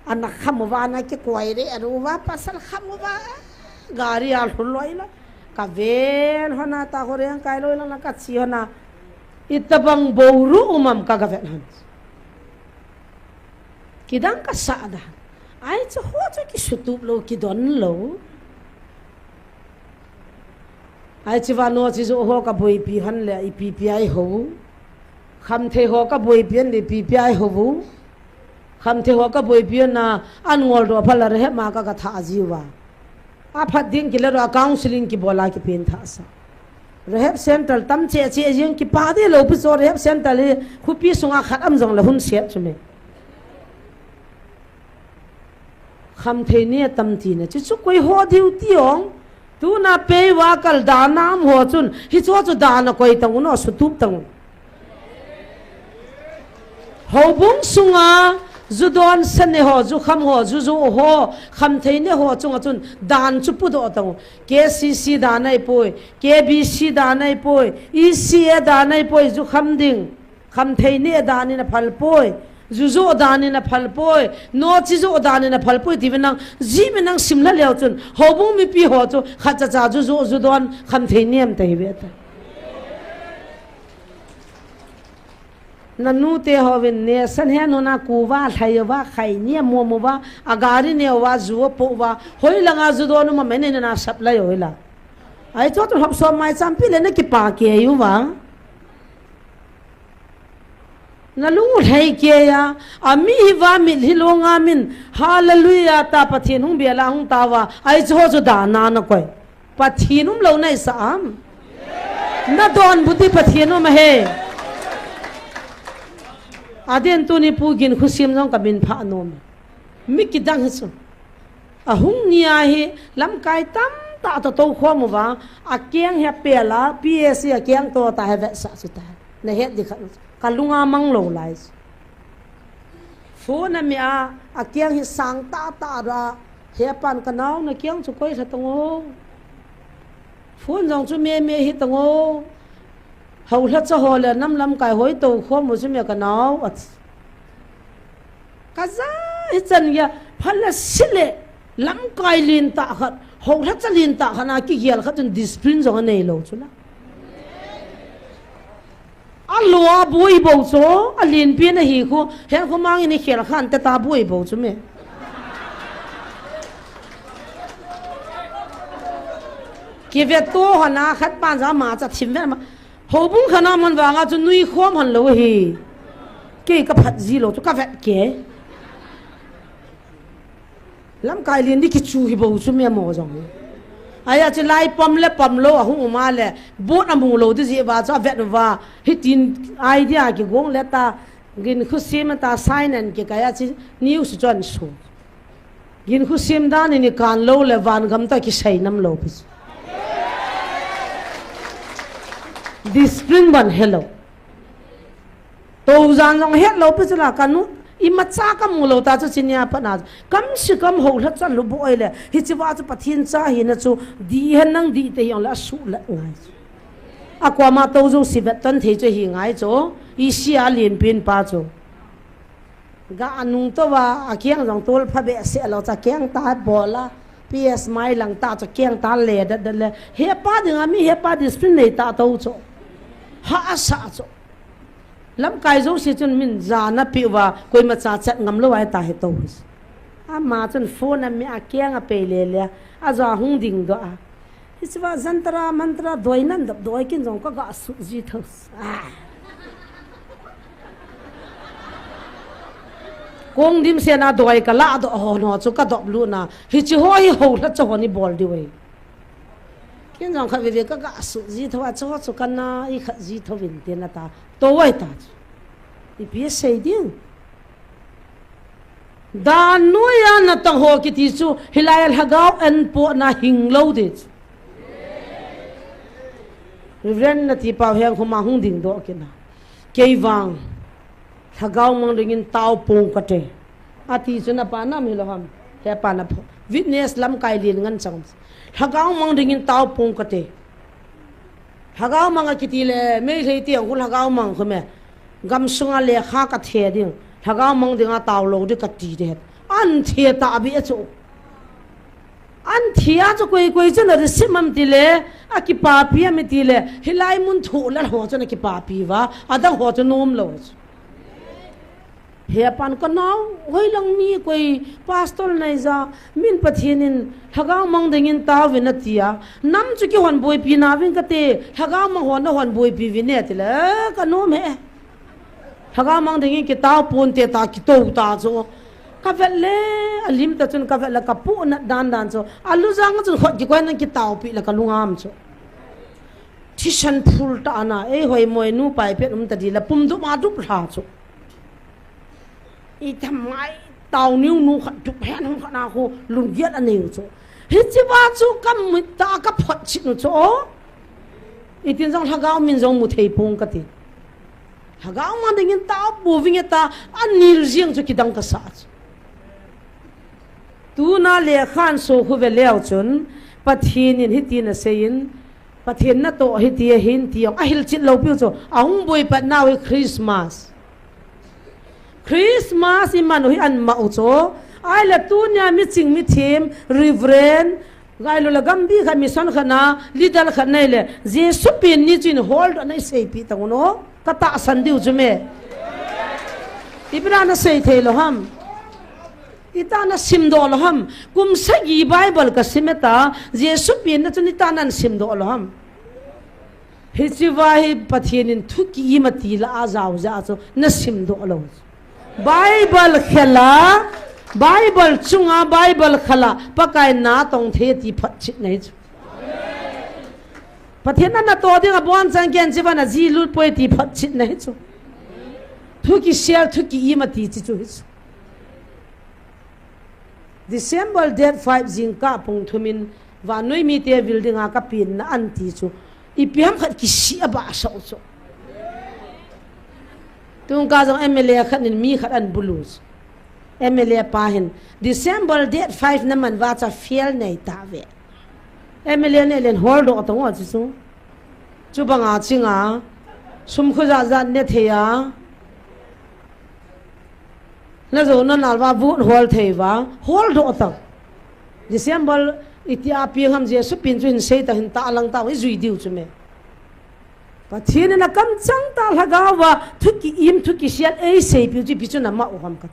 anak khamwa na ke koi re aruwa pasal khamwa gari al huloi la ka vel hona ta hore ang kai loi la ka chi hona itabang boru umam ka gavel hon kidang ka sada ai chu ho chu ki sutup lo ki don lo ai chiwa no chi zo ho ka boi pi han le I pi pi ai ho kham the ho ka boi pian le pi pi ai ho kham the ho ka boi pian na an ngol ro phala re ma ka tha jiwa a phat ding ki le ro counseling ki bola ki pen tha sa rehab center tam che che jing ki pa de lo pu so rehab center le khu pi sunga khat am jong la hun set chume kham the ne tam ti ne chu koi ho diu ti ong tu na pe wa kal da nam ho chun hi cho chu da na koi tang no su tup tang ho bung sunga zu don san ne ho zu kham ho zu zu ho kham thei ne ho chung chun dan chu pu do tang KCC da nai poi KBC da nai poi ECA da nai poi zu kham ding kham thei ne da ni na phal poi zuzo dani na phalpoi no chizo dani na phalpoi divinang jimenang simla leo chun hobu mi pi ho chu khacha cha zuzo zudon kham theiniam te hibe ta nanu te hovin ne san he no na ku wa thai wa khai ni mo mo wa agari ne wa zu po wa hoi langa zu do no ma mene na sap lai hoi la ai to to hop so mai champi le na ki pa ke yu wa na lu thai ke ya ami hi wa mi hi lo nga min hallelujah ta pathin hung bia la hung ta wa ai cho cho da na na koi pathinum lo nai sam na don buddhi pathinum he aden tu ni pugin khusim nong kabin pha nom mi kidang hisu ahung nia hi lam kai tam ta to khom wa akyang he pela ps akyang to ta he sa su ta na he di kalunga mang lo lai phone na mi a akyang hi sang ta ra he pan kanau na kyang chu koi thatong phone jong chu me hi tong hầu hết cho hồ là năm năm cái hối tàu khom một số mẹ cái nó cái giá hết chân kia phải là xích lệ lắm cái liên tạ hết hầu hết cho liên tạ hả cái gì là hết chân discipline rồi này lâu chứ là alo bui bầu số liên biên này hi khu hiện khu mang ini khel khan ta bui bầu chứ mẹ kia việc to hả na khát ban giá mà chặt chim vậy mà hậu bung khả năng mình vào ngã cho nuôi khom hẳn lâu hi cái phật gì lâu cho cái vẹt kế lắm cái liền đi cái chú hi bầu chú mẹ mò rồi ai cho lại pom lâu hung mà lẹ bốt âm bung lâu thì gì vào cho vẹt vào hít tin idea cái gong lẹ ta gin khu xem ta sign and cái chứ news cho số gin khu xem đó này can lâu lẹ van gam ta cái say năm lâu discipline ban hello to zan jong hello pe chla kanu ima cha kam mulo ta chu chinya pana kam si kam ho la cha lu boi le hi chiwa chu pathin cha hi na chu di hen nang di te yong la su la ngai akwa ma to zo si vet tan the chu hi ngai chu i sia lin pin pa chu ga anung to wa akyang jong tol pha be se lo cha kyang ta bola ps mai lang ta chu kyang ta le da le he pa ding ami he pa discipline nei ta to chu ha sa cho lam kai zo si chun min za na pi wa koi ma cha chat ngam lo ai ta he to a ma chun phone a mi a kyang a pe le le a za hung ding do a iswa zantra mantra doinan dab doi kin jong ka ga su ji thos kong dim se na doi ka la do ho no chu ka dob lu na hi chi ho hi ho la cho ni bol di we kiến rằng khai về các gã sự gì thôi cho cái na ít khai gì thôi về tiền là ta tôi ta thì biết xây điên đàn nuôi anh là tầng hồ cái tí chú hilai hagao anh bộ na hình lâu đấy Reverend là tí bảo hiền không mang hung đỉnh đó cái nào cây vàng hagao mang đến tao pong cái thế à tí chú na pa na mi lo ham he pa na witness lam kai liền ngan chang hagao mang dingin tao pong kate hagao mang kiti le me thei ti ang hagao mang khome gam sunga le kha ka the ding hagao mang dinga tao lo de ka ti de an the ta bi chu an thia chu koi chen de simam ti le akipa pi mi ti le hilai mun thu la ho chen akipa pi wa adang ho chen nom lo he pan ko naw hoi lang ni koi pastor nai za min pathinin hagao mang dingin ta win atia nam chu ki hon boi pi na win ka te hagao mang hon na hon boi pi win ne tile ka no me hagao mang dingin ki ta pon te ta ki to ta zo ka vele alim ta chun ka vele ka pu na dan zo alu jang chu khot ki ko na ki ta pi la ka lungam chu thishan phul ta na e hoi moi nu pai pe ta di la pum du ma du pha chu i tham mai tàu niu nu khẩn chụp hẹn không khả nào cô lùng giết anh nhiều chỗ hết chứ ba chú cầm mình ta cấp phật chịu chỗ i tiền rằng hagao mình giống một thầy pung cái tiền hagao mà dengan tao bùa vinh ta anh nhiều riêng cho cái đăng cái sát tu na lệ khan số khu về leo chun pathin in hitin na sein pathin na to hitia hin tiong ahil chit lo piu cho ahung boy pat now Christmas imanu hi an mau cho ai la tu nya mi ching mi thim reverend gai lo la gam bi kha mission khana lidal khana le jesu pin ni chin hold anai sei pi tang no ka ta san diu chu me ibra na sei the lo ham ita na sim do lo ham kum sagi bible ka simeta jesu pin na chuni ta nan sim do lo ham hi chi vai pathian in thuki mati la azaw za cho na sim do lo bible khela bible chunga bible khala pakai na tong the ti phat chit nei chu pathian na to ding abon chang ken jiwana ji lut poi ti phat chit nei chu thuki share thuki imati chi chu December date 5 jingka pung thumin wa noi mi te building a ka pin na an ti chu ipiam khat ki si aba sa chu tung ka jong MLA khat nin mi khat an bulus MLA pa hin December date 5 na man wa cha fiel nei ta ve MLA ne len hol do to wa chu chu banga chinga sum khu za za ne the ya na zo na nalwa bu hol the wa hol do to December itia pi ham je su pin chuin sei ta hin ta lang ta wi zui diu chu me pathian na kam chang ta laga wa thuki im thuki siat ei sei pi ji pi chu na ma o ham ka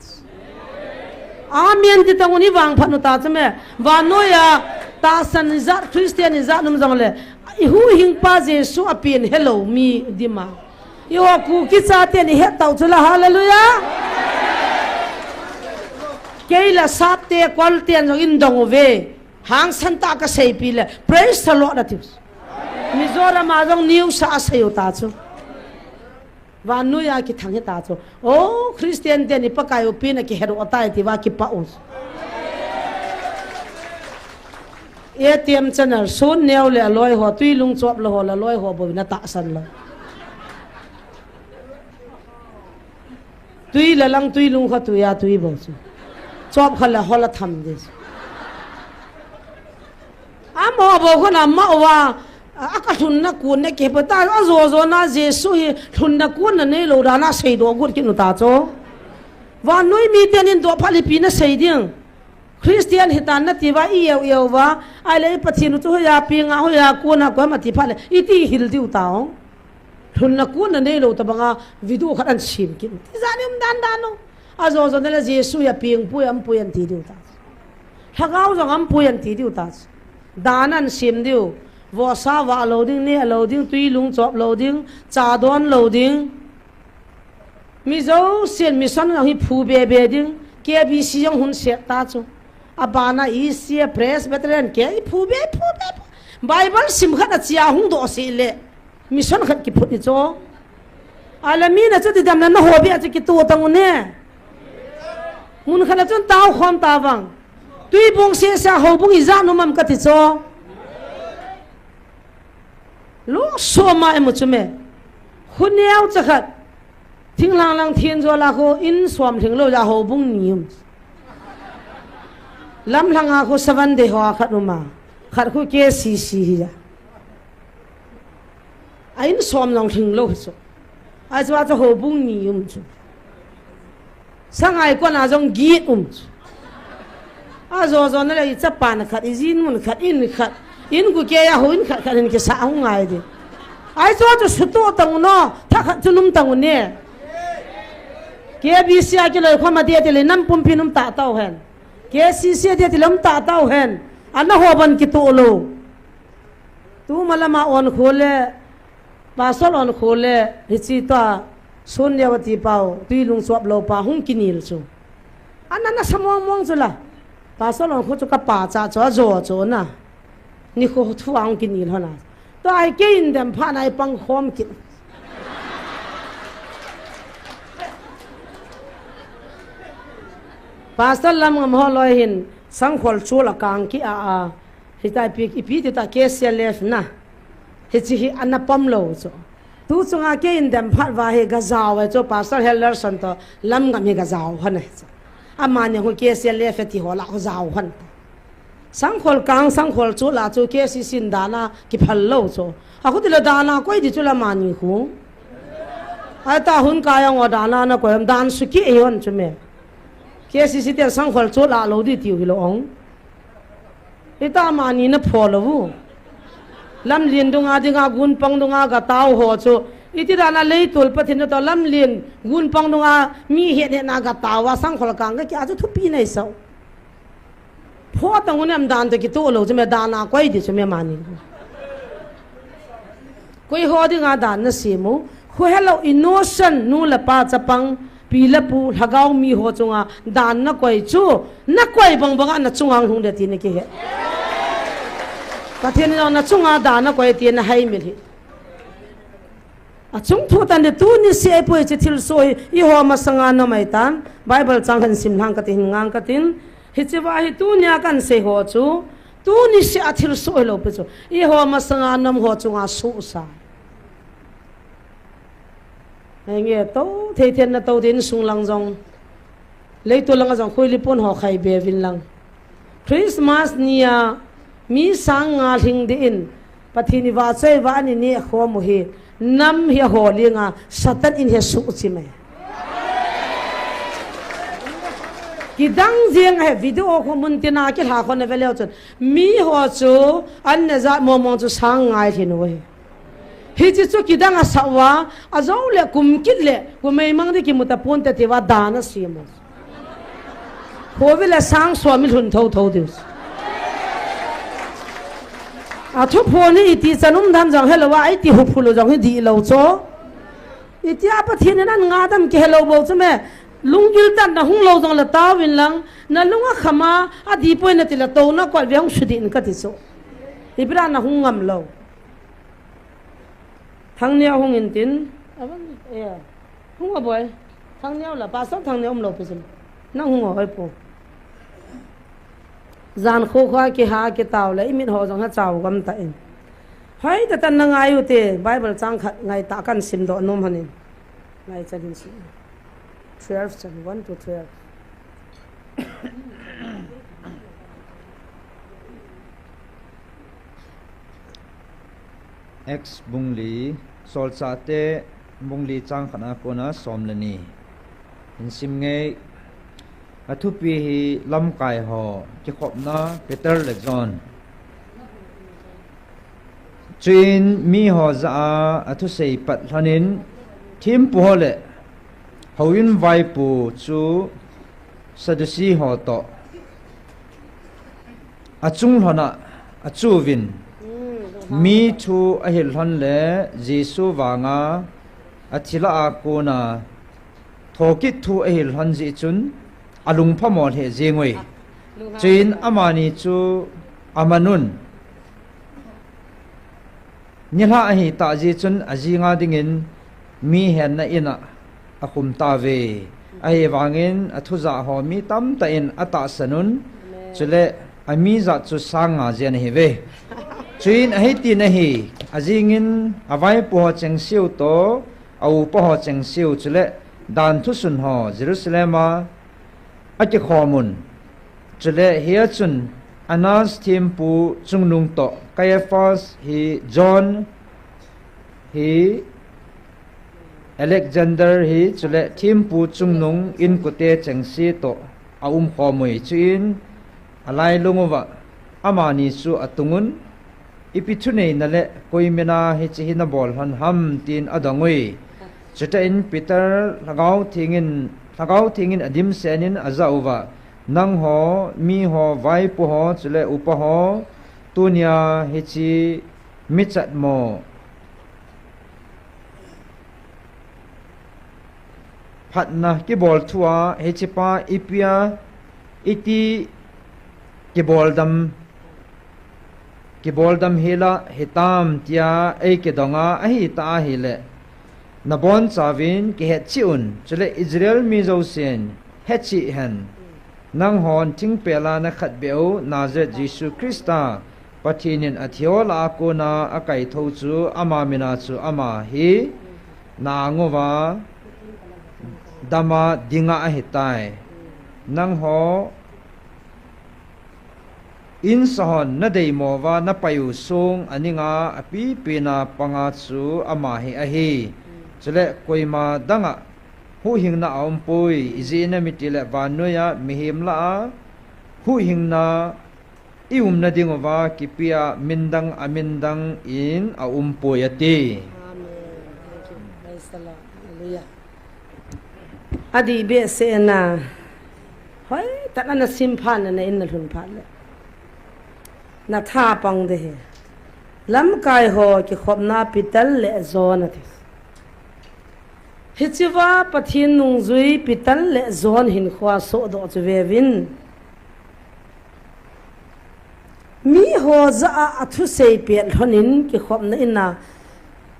amen ti tanguni wang phanu ta chme wa no ya ta san za christian za num jang le hu hing pa jesu apin hello mi dima yo ku ki cha te ni he tau chula hallelujah keila sap te kwal te no in dong ve hang san ta ka sei pi le praise the lord that is mizora ma jong new sa sayo ta chu wa nu ya ki thang he ta chu o christian te ni pakai upin ki hero atai ti wa ki pa us ATM channel sun neo le loi ho tui lung chop lo ho la loi ho bo na ta san lo tui la lang tui lung kha tu ya tui bo chu chop khala hola tham dis amo bo ko na ma wa aka thun na kun ne ke pata zo zo na jesu hi thun na kun na ne lo ra na sei do gut ki nu ta cho wa noi mi ten in do phali pi na sei ding Christian hitan na tiwa iyo wa ale pathinu chu ya pi nga ho ya ko na ko ma ti phale iti hil diu taw thun na kun na ne lo ta banga video khat an sim ki ti zanim dan dan no azo zo na jesu ya ping pu am pu yan ti diu ta hagau zo am pu yan ti diu ta danan sim diu wo sa wa loading ne loading tui lung chop loading cha don loading mi zo sen mi san hi phu be be ding KBC yang hun se ta chu abana isia presbyterian ke i phu be bible sim khat chia hung do se le mission khat ki phut ni cho alamina chu ti dam na ho be chu ki tu tang ne mun khala chun taw khom ta wang tui bong se sa ho bung i za no mam ka ti cho lu so ma em chu me hunel cha khat thing lang lang thiên zo la ko in swam thing lo ja ho bung nium lam lang a ko savan de ho khat ma khat ko KCC ya ain swam long thing lo so a chwa cha ho bung nium chu sangai ko na jong gi a zo zo na le cha pan khat izin mun khat in ku ke ya ho in khat in ke sa hu ngai de ai chwa chu su to tang no tha khat chu num tang ne KBC a ke loi khoma de te le nam pum pinum ta taw hen KCC de te lam ta taw hen ana ho ban ki to lo tu malama on khole pasol on khole hichi ta sunyawati pau tui lung swap lo pa hung kinil chu ana na samong mong chu la pasol on kho chu ka pa cha cho zo na ni kho thuang kinil hona to ai ke in dem pha nai pang khom ki pasal lam ngam ho loi hin sang khol chu la kang ki a hitai pi ti ta KCLF na hi chi hi anna pam lo cho tu chunga ke in dem phat wa he ga zaw cho pasal heller san to lam ngam he ga zaw hana amane ho KCLF ti ho la ho zaw han sang khol kang sang khol chu la chu KCC dana ki phal lo cho a khu ti la dana koi di chu la mani khu ai ta hun ka yang wa dana na ko dan su ki e hon chu me KCC te sang khol chu la lo di ti hi lo ong ita mani na pholo wu lam lin dunga dinga gun pang dunga ga taw ho chu iti dana lei tol pathin to lam lien gun pang nunga mi he ne na ga tawa sang khol kang ga kya chu thupi nei so pho tang unem dan te ki to lo je me dana kwai di che me mani koi ho di nga dan na simu khu hello innocent nu la pa chapang pi la pu hagau mi ho chunga dan na kwai chu na kwai bang bang na chungang hung de ti ne ki he pathin na chunga dan na kwai ti na hai mi hi chung thu tan de tu ni se po che thil so I ho ma sanga na mai tan bible chang han sim hang ka tin ngang ka tin hi che wa hi tu nya kan se ho chu tu ni se a thil so lo pe chu I ho ma sanga nam ho chunga su sa nge to thei then na to din sung lang jong lei to lang jong khoi li pon ho khai be vin lang christmas nia mi sang nga thing de in pathini wa chei wa ni ni kho mu hi nam hi ho linga satan in he su chi me ki dang jeng he video ko mun tina ki ha ko na vele chon mi ho chu an na za mo mo chu sang ngai thin we hi chi chu ki dang a sawa a zo le kum kit le ku mai mang de ki muta pon te te wa dana si mo ho vele sang so mi thun tho tho deus a thu phone iti chanum dham jang hello wa iti hu phulo jang hi di lo cho iti apa thin nan nga dam ke hello bo chme lungil tan na hung lo jang la ta win lang na lunga khama a di point na ti la to na kwal vyang shudin ka ti so ibra na hung ngam lo thang nia hung in tin aban e hung a boy thang nia la pa so thang nia lo pe sim na hung hoi po zan kho kha ki ha ki taw la imin ho jong ha chaw gam ta in hai ta tan na ngai u te bible chang khat ngai ta kan sim do nom hanin ngai chalin si 12 chan 1 to 12 X bungli sol chate bungli chang khana kona somlani in sim nge athupi hi lam kai ho ki khopna Peter le John chin mi ho za athu sei pat hanin thim pu hole howin vai pu chu sadusi ho to achung hona achu win mi thu a hil hon le Jesu wanga athila akona thokit thu a hil hon ji chun alung phamol he jengoi chin amani chu amanun nila hi ta ji chun ajinga dingin mi hen na ina akum ta ve ai wangin athuza ho mi tam ta in ata sanun chule ami za chu sanga jen hi ve chin a hi ti na hi ajingin awai po cheng siu to au po cheng siu chule dan thu sun ho Jerusalema ati khomun chule hia chun Anas thimpu chungnung to Caiaphas hi John hi Alexander hi chule thimpu chungnung in kute chengsi to aum khomui chin alai lunguwa amani su atungun ipithunei nale koimena hi chihina bol han ham tin adangui chata in Peter lagau thingin adim senin azauwa nang ho mi ho vai pu ho chule upa ho tunia hichi michat mo phatna ki bol thua hichi pa ipia iti ki bol dam hela hitam tia ei ke donga ahi ta hile nabon chawin ki het chiun chule Israel mi zo sen hechi hen nang hon thing pela na khat beu Nazareth Jesu Christa pathinin athiola ko na akai tho chu ama mina chu ama hi na ngowa dama dinga ahitai nang ho in sahon na dei mowa na payu sung aninga api pina panga chu ama hi ahi chule koima danga hu hingna ampui izina mitile vanuya mihimla hu hingna iumna dingova kipia mindang amindang in aumpuyati amen Salam. Hallelujah. Adi be se na. Hoi ta na simphan na in na thun phan le. Na tha pang de he. Lam kai ho ki khop na pital le zon ati. Hichiwa pathin nung zui pital le zon hin khwa so do chwe vin. Mi ho za athu sei pian thonin ki khop na ina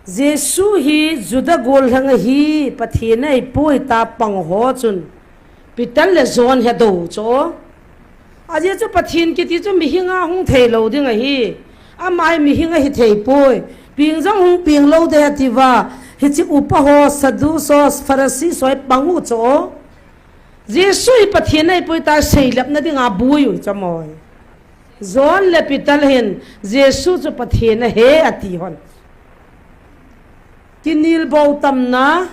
Jesu hi juda gol hang hi pathina I pui ta pang ho chun pital le zon he do cho aje chu pathin ki ti chu mi hinga hung thei lo ding hi amai mi hinga hi thei pui ping jang hung ping lo de ti wa hi chi upa ho sadhu so farasi soi pangu cho Jesu hi pathina I pui ta sei lap na ding a bui u chamoi zon le pital hin Jesu chu pathina he ati hon Kinil bau tam na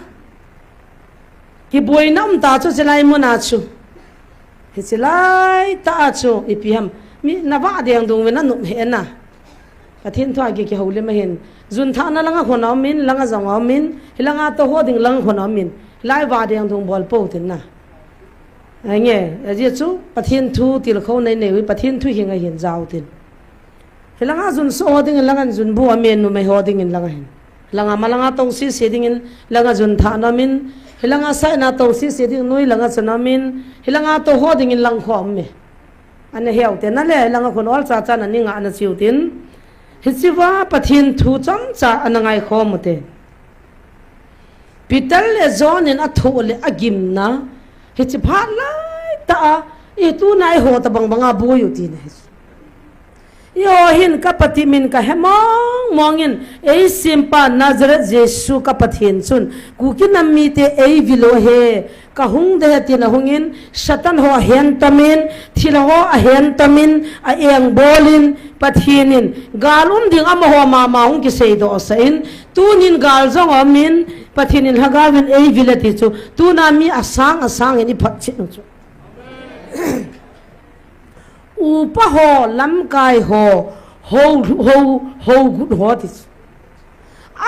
ki boi nam ta chu selai mona chu hi selai ta chu ipiham mi nawa deng dung we na nu he na pathin thwa ki hole ma hin jun tha na langa khona min langa zanga min hilanga to ho ding lang khona min lai wa deng dung bol po tin na nge je chu pathin thu til kho nei nei wi pathin thu hinga hin jaw tin hilanga jun so ding langa jun bu amen nu mai ho ding in langa hin langa malanga tong si seding in langa jun tha na min hilanga sa na tong si seding noi langa chana min hilanga to ho ding in lang khom me ane heu te na le langa khon ol cha cha na ninga ana chiu tin hichiwa pathin thu cham cha anangai khom te pital le zon in athu le agim na hichi phat lai ta e tu nai ho ta bang banga bu yu ti ne yo hin ka pati min ka hemong mongin ei simpa Nazareth Jesu ka pathin chun ku kinammi te ei vilo he ka hung de ti na hungin satan ho hen tamin thil ho a hen tamin a eng bolin pathinin galum ding ama ho ma ma hung ki sei do sain tunin gal jong amin pathinin hagawin ei vilati chu tu na mi asang ni phat chi chu upa ho lam kai ho good ho this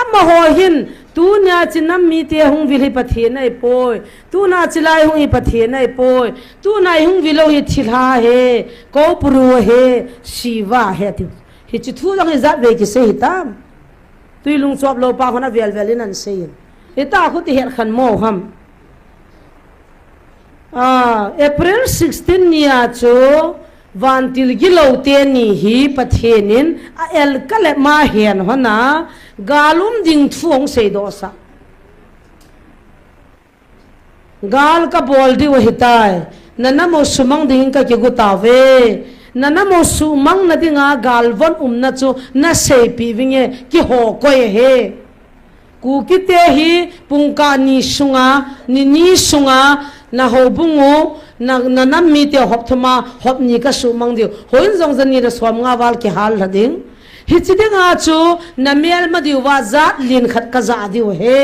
ama ho hin tu nya chinam mi te hung vil hi pathina I poi tu na chilai hung hi pathina I poi tu na hung vilo hi thilha he ko puru he shiva he ti hi chi thu lang zat ve ki se hi tam tui lung chop lo pa khona velin an se yin eta khu ti her khan mo ham April 16 nia cho vantil gilo te ni hi pathenin a el kale ma hian hona galum ding thuong sei do sa gal ka bol di wa hitai nana mo sumang ding ka ki gutawe nana mo sumang na dinga galvon na chu na sei pi winge ki ho koi he ku ki te hi pungka ni sunga na ho bungu na nam mi te hop thuma hop ni ka su mang diu hoin jong jani ra swam nga wal ki hal hading hi chidinga chu na mel ma diu wa zat lin khat ka za diu he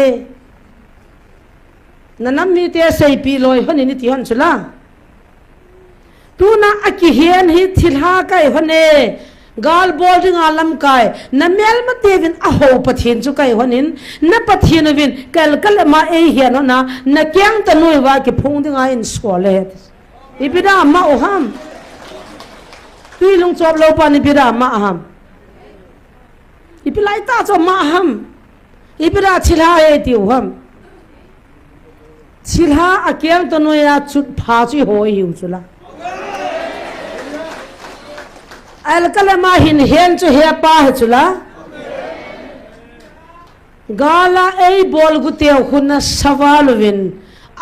na nam mi te sei pi loi honi ni ti hon chula tu na aki hian hi thilha kai hone gal boarding alam kai na mel ma tevin a ho pathin chu kai honin na pathin win kal ma e hian na na kyang ta noi wa ki phung dinga in skole ibida ma oham tui lung chop lo pa ni bida ma aham ipilai ta cho ma aham ibida chilha e ti oham chilha a kyang ta noi ya chut pha chi ho hi chula al kalama hin hen chu he pa chula gala ei bol gu teu khuna sawal win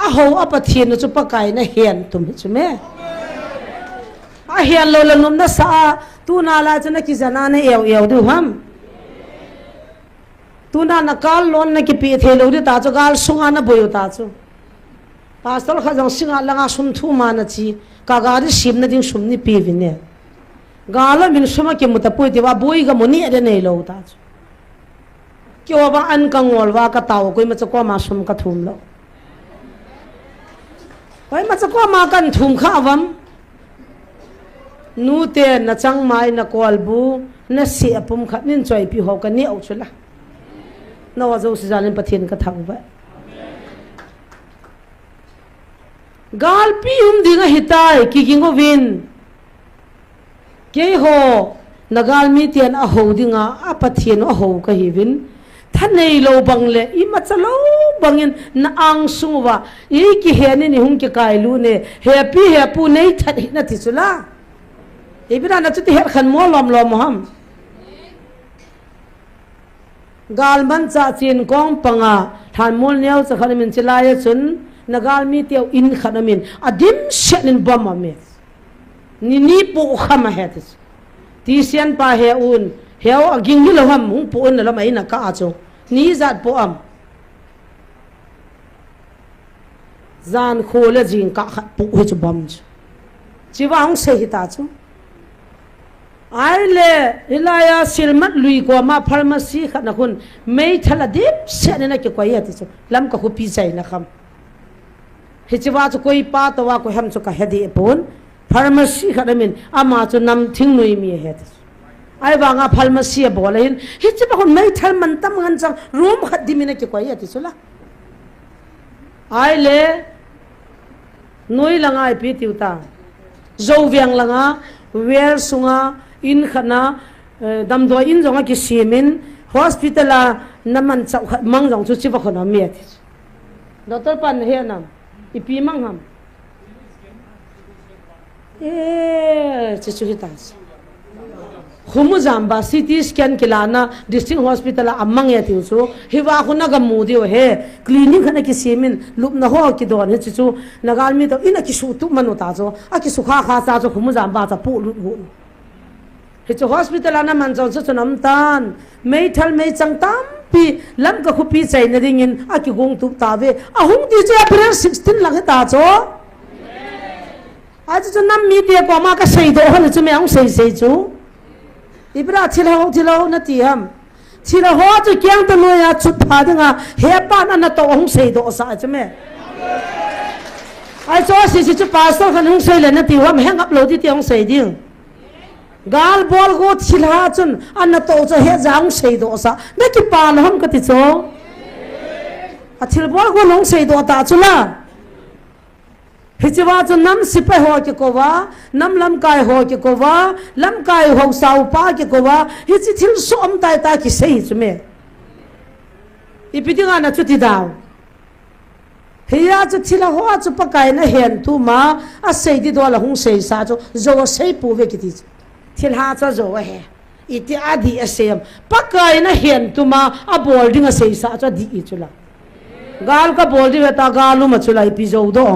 a ho apathin chu pakai na hen tum chu me a hen lo lanum na sa tu na la chana ki jana ne eu du ham tu na kal lon na ki pi the lo ri ta chu gal sunga na boyu ta chu pastor kha jang singa langa sum thu ma na chi ka ga ri sim na ding sum ni pi vin ne gala min suma ke mutapoi te wa boi ga moni ade nei lo ta kyo ba an ka ngol wa ka taw koi ma chako ma sum ka thum lo koi ma chako ma kan thum kha awam nu te na chang mai na kol bu na se apum khat nin choi pi ho ka ni au chula na wa zo si jalin pathin ka thang ba gal pi dinga hitai kikingo win ke ho nagal mi tian a ho dinga a pathian a ho ka hi win thanei lo bangle I ma chalo bangin na ang sungwa I ki he ni hung ke kai lu ne happy happy nei thani na ti chula ibira na chu ti her khan mo lom lom ham gal man cha chin kong panga than mol neu cha khan min chilai chun nagal mi teu in khanamin adim shenin bama me ni pu khama hetis ti sian pa he un heo aging hi lo ham hung pu un la mai na ka acho ni zat po am zan khole jing ka khat pu hu chu bam chi wang se hi ta chu ai le hilaya silmat lui ko ma pharmacy khat na khun mei thala dip se na ke ko ya ti chu lam ka khu pi chai na kham hichiwa chu koi pa to wa ko ham chu ka hedi pon pharmacy khadamin ama chu nam thing noi mi he ai wanga pharmacy bolain hichiwa kon mai thal man tam ngan chang room khat dimina ke ko ya ti chula ai le noi langa pi tiuta zo viang langa wer sunga in khana dam do in zonga ki simin hospital a naman chau mang jong chu chi ba khona mi ati doctor pan he nam ipi mang ham chichu hitas khumu zamba CT scan kilana district hospital amang ya tiu so hiwa khuna ga mudio he clinic khana ki simin lup na ho ki don he chichu nagal mi to ina ki su tu manu ta zo a ki su kha kha sa zo khumu zamba ta pu lu hu he chu hospital ana man zo chu nam tan mei thal mei chang tam pi lam ka khu pi chai na ringin a ki gong tu ta ve a hung ti je April 16 la ta cho a chu nam mi te ko ma ka sei do han chu me ang sei sei chu ibra thilo na ti ham thilo ho chu kyang ta lo ya chu pha danga he pa na to hung sei do sa chu me ai cho si chu pastor kan hung sei le na ti ham hang up lo ti ti hung sei ding gal bol go thilha chun an to cha he jang sei do sa na ki pa na ham ka ti cho a thil bol go long sei do ta chula hichiwa chun nam sipa ho ki ko wa nam lam kai ho ki ko wa lam kai ho sau pa ki ko wa hichi thil som tai ta ki sei chume ipidinga na chuti daw hiya chu thila ho chu pa kai na hen tu ma a sei di do la hung sei sa chu zo sei pu ve ki ti thil ha cha zo he iti adi asem pakai na hen tuma a bolding a sei sa cha di chula gal ka bolding ta galu ma chula ipi zo do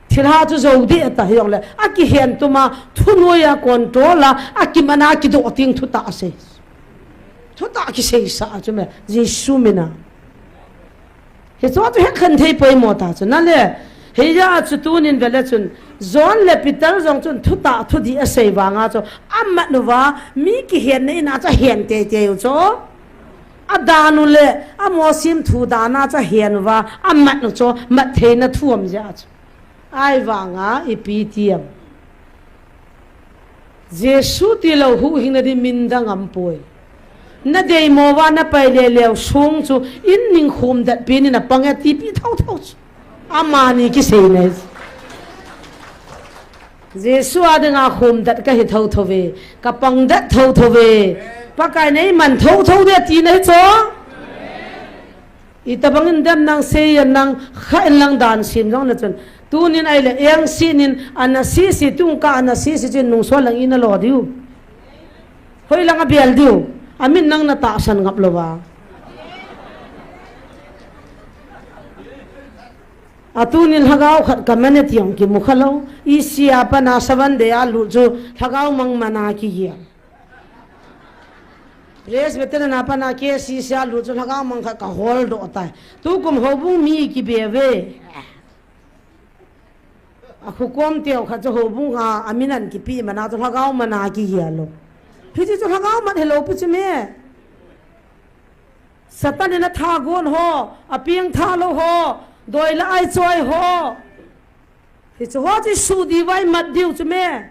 thil ha chu zo di ta hyong le a ki hen tuma thuno ya control a ki mana ki do ting thu ta se thu ta ki sei sa chu me jisu mina he so to he khan thei poi mo ta chu na le he ya chu tunin vele chun zon le pital jong chun thu ta thu di a sei wanga cho amma nu wa mi ki hen nei na cha hen te te yo cho adanu le amosim thu da na cha hen wa amma nu cho mat the na thuam ja cho ai wanga ipitiam jesu ti lo hu hing na di min dang am poi na dei mo wa na pai le le sung chu in ning khum dat pin na pang ti pi thau thau amani ki sei ne jesu adanga khum dat ka hi thau thove ka pang dat thau thove pakai nei man thau thau de ti nei cho itabang indam nang sei nang kha lang dan sim jong na chon tunin ai le yang sinin anasi si tung ka anasi si chin nung so lang ina lo diu hoi lang a bial diu amin nang na ta san ngap lo ba atunin hagaw khat kamanet yang ki mukhalo isia pana sawan de alu jo hagaw mang mana ki ya res betel na pana ke si sia lu jo hagaw mang kha ka hol do ta tu kum hobu mi ki beve aku kom teo kha jo hobu ha aminan ki pi mana jo hagaw mana ki ya lo phiji jo hagaw man hello pu chme satan na tha gon ho apiang tha lo ho doi la ai choi ho hi chu ho chi su di vai mat diu chme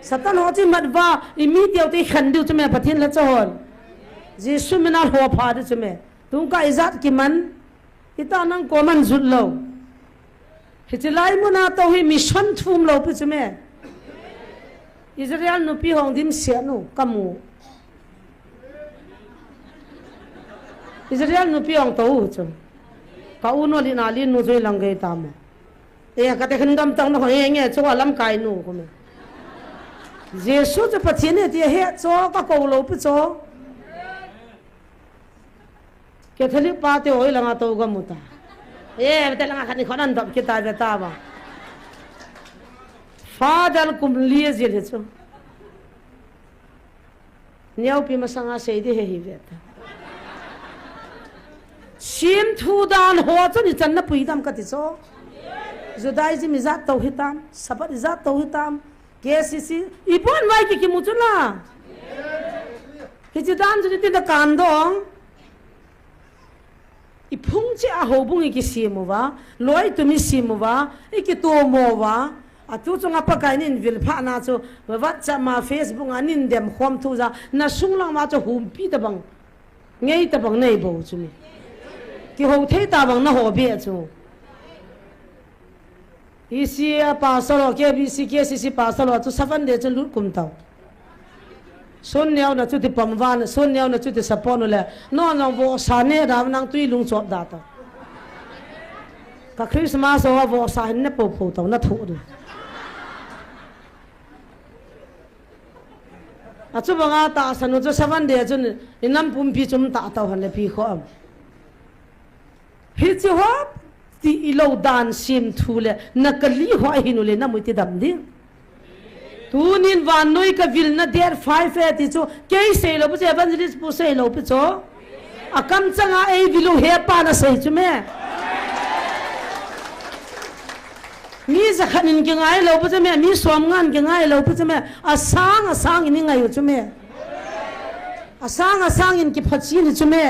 satan ho chi mat wa immediate te khan diu chme pathin la chon jisu mina ho pha de chme tung ka izat ki man ita nang ko man zut lo hi chilai mu na to hi mission thum lo pi chume Israel nu pi hong dim sia nu kamu Israel nu pi hong to chu ka u no li na li nu zoi lang ge ta ma e ka te khan gam tang no he nge chu lam kai nu ko me Jesus cho pathian ne ti he cho ka ko lo pi cho Catholic pa te oi langa to ga muta e te langa khan khonan dom ki ta ve ta ba Father kum liye je le cho Nyau pi masanga sei de he hi ve ta Sim thu dan ho cho ni chan na pui dam ka ti cho Judaism izat to hitam sabat izat to hitam KCC ipon mai ki mu chu la ki chi dan ju ti da kan dong ipung chi a ho bung ki simu wa loi tu mi simu wa iki to mo wa a tu chung apa kai nin vil pha na chu WhatsApp ma Facebook anin dem khom thu za na sung lang ma chu hum pi ta bang ngei ta bang nei bo chu mi ki ho thei ta bang na ho bi chu Isia pasalo ke BC KCC pasalo chu 7 de chu lut kum taw son nyaw na chu ti pamwan son nyaw na chu ti sapon le no no vo sane ram nang tui lung chop da ta ka Christmas o vo sa hin ne po po taw na thu du a chu banga ta sanu chu 7 de chu inam pum pi chum ta taw han le pi kho am hi chu hop ti ilo dan sim thule nakali ho hinule na muti dam ding tunin van noi ka vil na der 5 ti chu ke sei lo bu evangelist pu sei lo pu cho akam changa ei vilu he pa na sei chu me mi za khanin ke ngai lo bu me mi som ngan ke ngai lo bu me asang ni ngai chu me asang in ki phachi ni chu me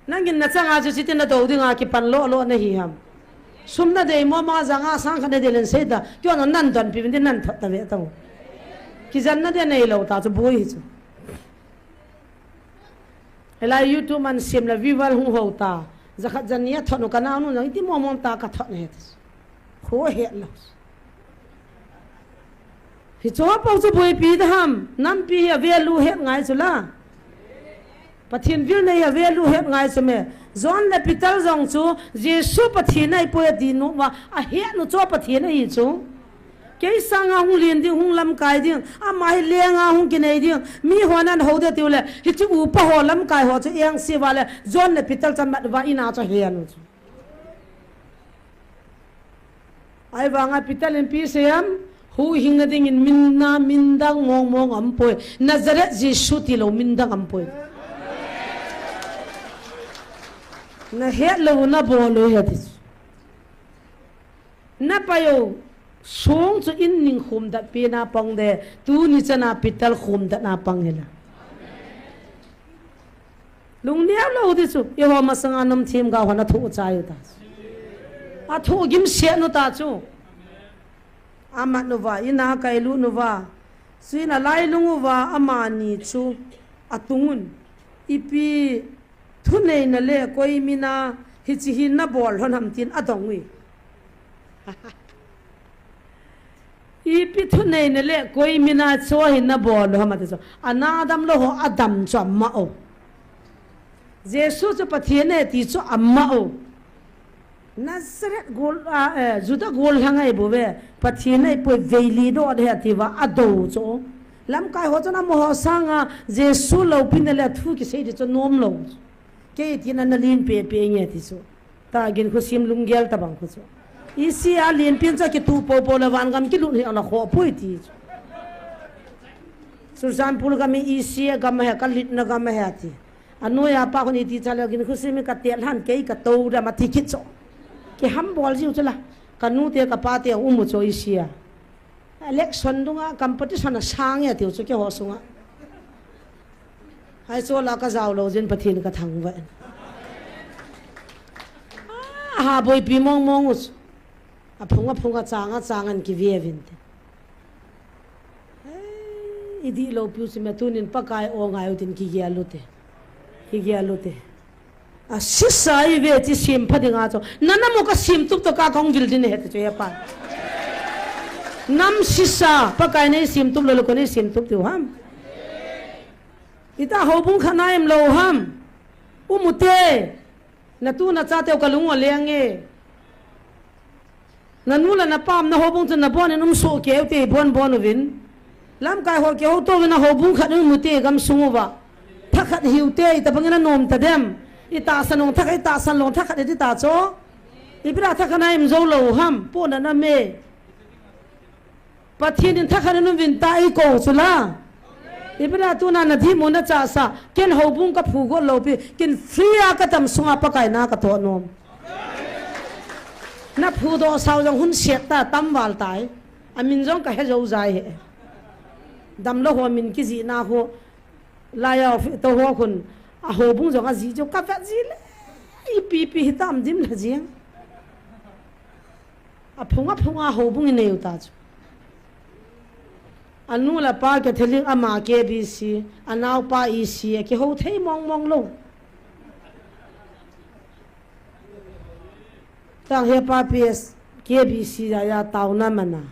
Nangin na changa ju sitin na do dinga ki pan lo na hi ham sumna de mo ma zanga sang khane de len seda kyo no nan don pi bin nan that ta ve ta ki jan na de nei lo ta chu boi chu ela YouTube man sim la vival hu ho ta zakhat jania thonu kana nu na ti mo mom ta ka thot ne kho he lo hi cho pa chu boi pi da ham nam pi ya ve lu he ngai chu la Pathin vil nei ya velu het ngai chme zon le pital jong chu Jesu pathin nei poe di nu wa a he nu cho pathin nei chu ke sanga hu lin ding hung lam kai ding a mai lenga hung ki nei ding mi honan ho de tiule hi chu u pa ho lam kai ho chu yang si wale zon le pital cham wa ina cha he nu chu ai wanga pital en pi seam hu hinga ding in minna mindang mong am poe Nazareth Jesu ti lo mindang am poe na het lo na bolo het na payo song chu in ning khum da pe na pang de tu ni chana pital khum da na pang hela lung nia lo di chu yo ma sanga nam thim ga hona thu chai ta a thu gim se no ta chu ama no wa ina kai lu no wa sina lai lungu wa amani chu atungun ipi thunei na le koi mina hichi hin na bol honam tin adongwi I pi thunei na le koi mina cho hin na bol hama te so anadam lo ho adam cho ma o Jesus cho pathian ne ti cho amma o Nazareth gol juda gol hangai bo ve pathian nei po veili do de ti wa ado cho lam kai ho chana mo sanga Jesus lo pin le thu ki sei de cho nom lo ke tina na lin pe nge ti so ta gen ko sim lung gel ta bang ko so isi a lin pin cha ki tu po la wan gam ki lu ni ala kho poi ti so zam pul ga mi isi ga ma ha ka lit na ga ma ha ti anu ya pa ko ni ti cha la gen ko sim ka te han ke ka to da ma ti ki so ki ham bol ji uchala ka nu te ka pa te mu cho isi a election dunga competition sang ya ti cho ke ho sunga hai cho la ka zaw lo jin pathin ka thang wa ha boi pi mong us a phunga changan ki ve vin te idi lo piu se me tunin pakai o ngai utin ki ya lute sisai ve chi sim phadinga cho nanamu ka sim tuk to ka kong building het cho ya pa nam sisa pakai nei sim tuk lo ko nei sim tuk tu ham ita hobung khanaim lo ham umute na tu na cha teu kalung lenge na nula na pam na hobung tu na bon num so ke te bon vin lam kai ho ke ho to na hobung khat nu mute gam sungu ba thakhat hiute ta bangena nom ta dem ita sanong thakai ta san long thakhat ti ta cho ibra thakana im zo lo ham po na me pathin thakhan nu vin ta I ko chula ibra tu na thi mo na cha sa ken hobung ka phu go lo pi kin free ka tam sunga pa kai na ka to nom na phu do sao jong hun set ta tam wal tai amin jong ka he zo zai he dam lo ho min ki ji na ho la ya to ho kun a hobung jong a ji jo ka fa ji le I pi tam dim la ji a phunga hobung ne u ta anu la pa ke theli ama ke bi si anau pa I si ke ho thei mong lo tang he pa ps ke bi si ya tau na mana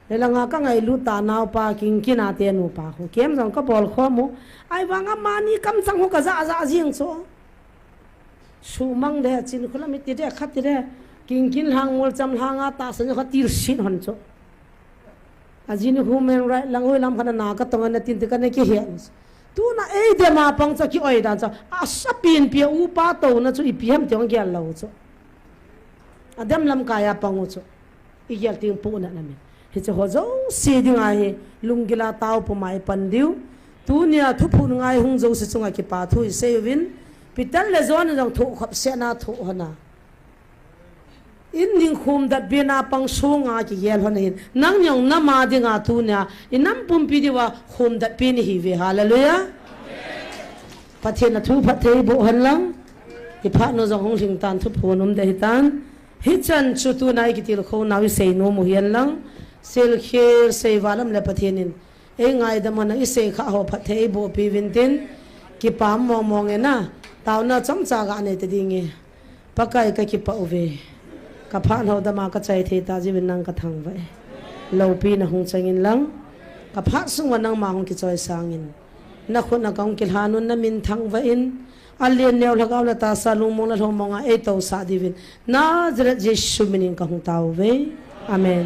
le la nga ka ngai lu ta nau pa king kina te nu pa ko kem jong ka bol kho mu ai wanga mani kam sang ho ka za jing so su mang de chin khula mi ti de khat ti de king kin hang mol cham hanga ta san kha tir sin hon cho ajin human right lang hoi lam khana na ka tong na tin te ka ne ki hian tu na e de ma pang cha ki oi dan cha a sa pin pi u pa to na chu I pi ham tiong gyal lo cho adam lam kaya pang cho I gyal ting pu na namin hi cho ho zo si ding a hi lungila tau pu mai pan diu tu nia thu phu ngai hung zo se chunga ki pa thu se win pital le zon jong thu khap se na thu hona in ning khum dat bena pang sunga ki yel hon hin nang nyong na ma dinga tu nia inam pum pi diwa khum dat pin hi ve hallelujah pathe na thu pathe bo han lang hi pha no jong hong ling tan thu phu num de hitan hi chan chu tu nai ki til kho nawi sei no mu hian lang sel kher sei walam le pathe nin e ngai da man I sei kha ho pathe bo pi vin tin ki pam mong e na taw na cham cha ga ne te dinge pakai ka ki pa uve ka phan ho da ma ka chai the ta ji win nang ka thang vai lo pi na hung changin lang ka pha sung wa nang ma hung ki choi sangin na khot na kaung kil hanun na min thang va in alien neu lagaw la ta sa lung mong la thong monga e to sa divin na jret jesu minin ka hung taw ve amen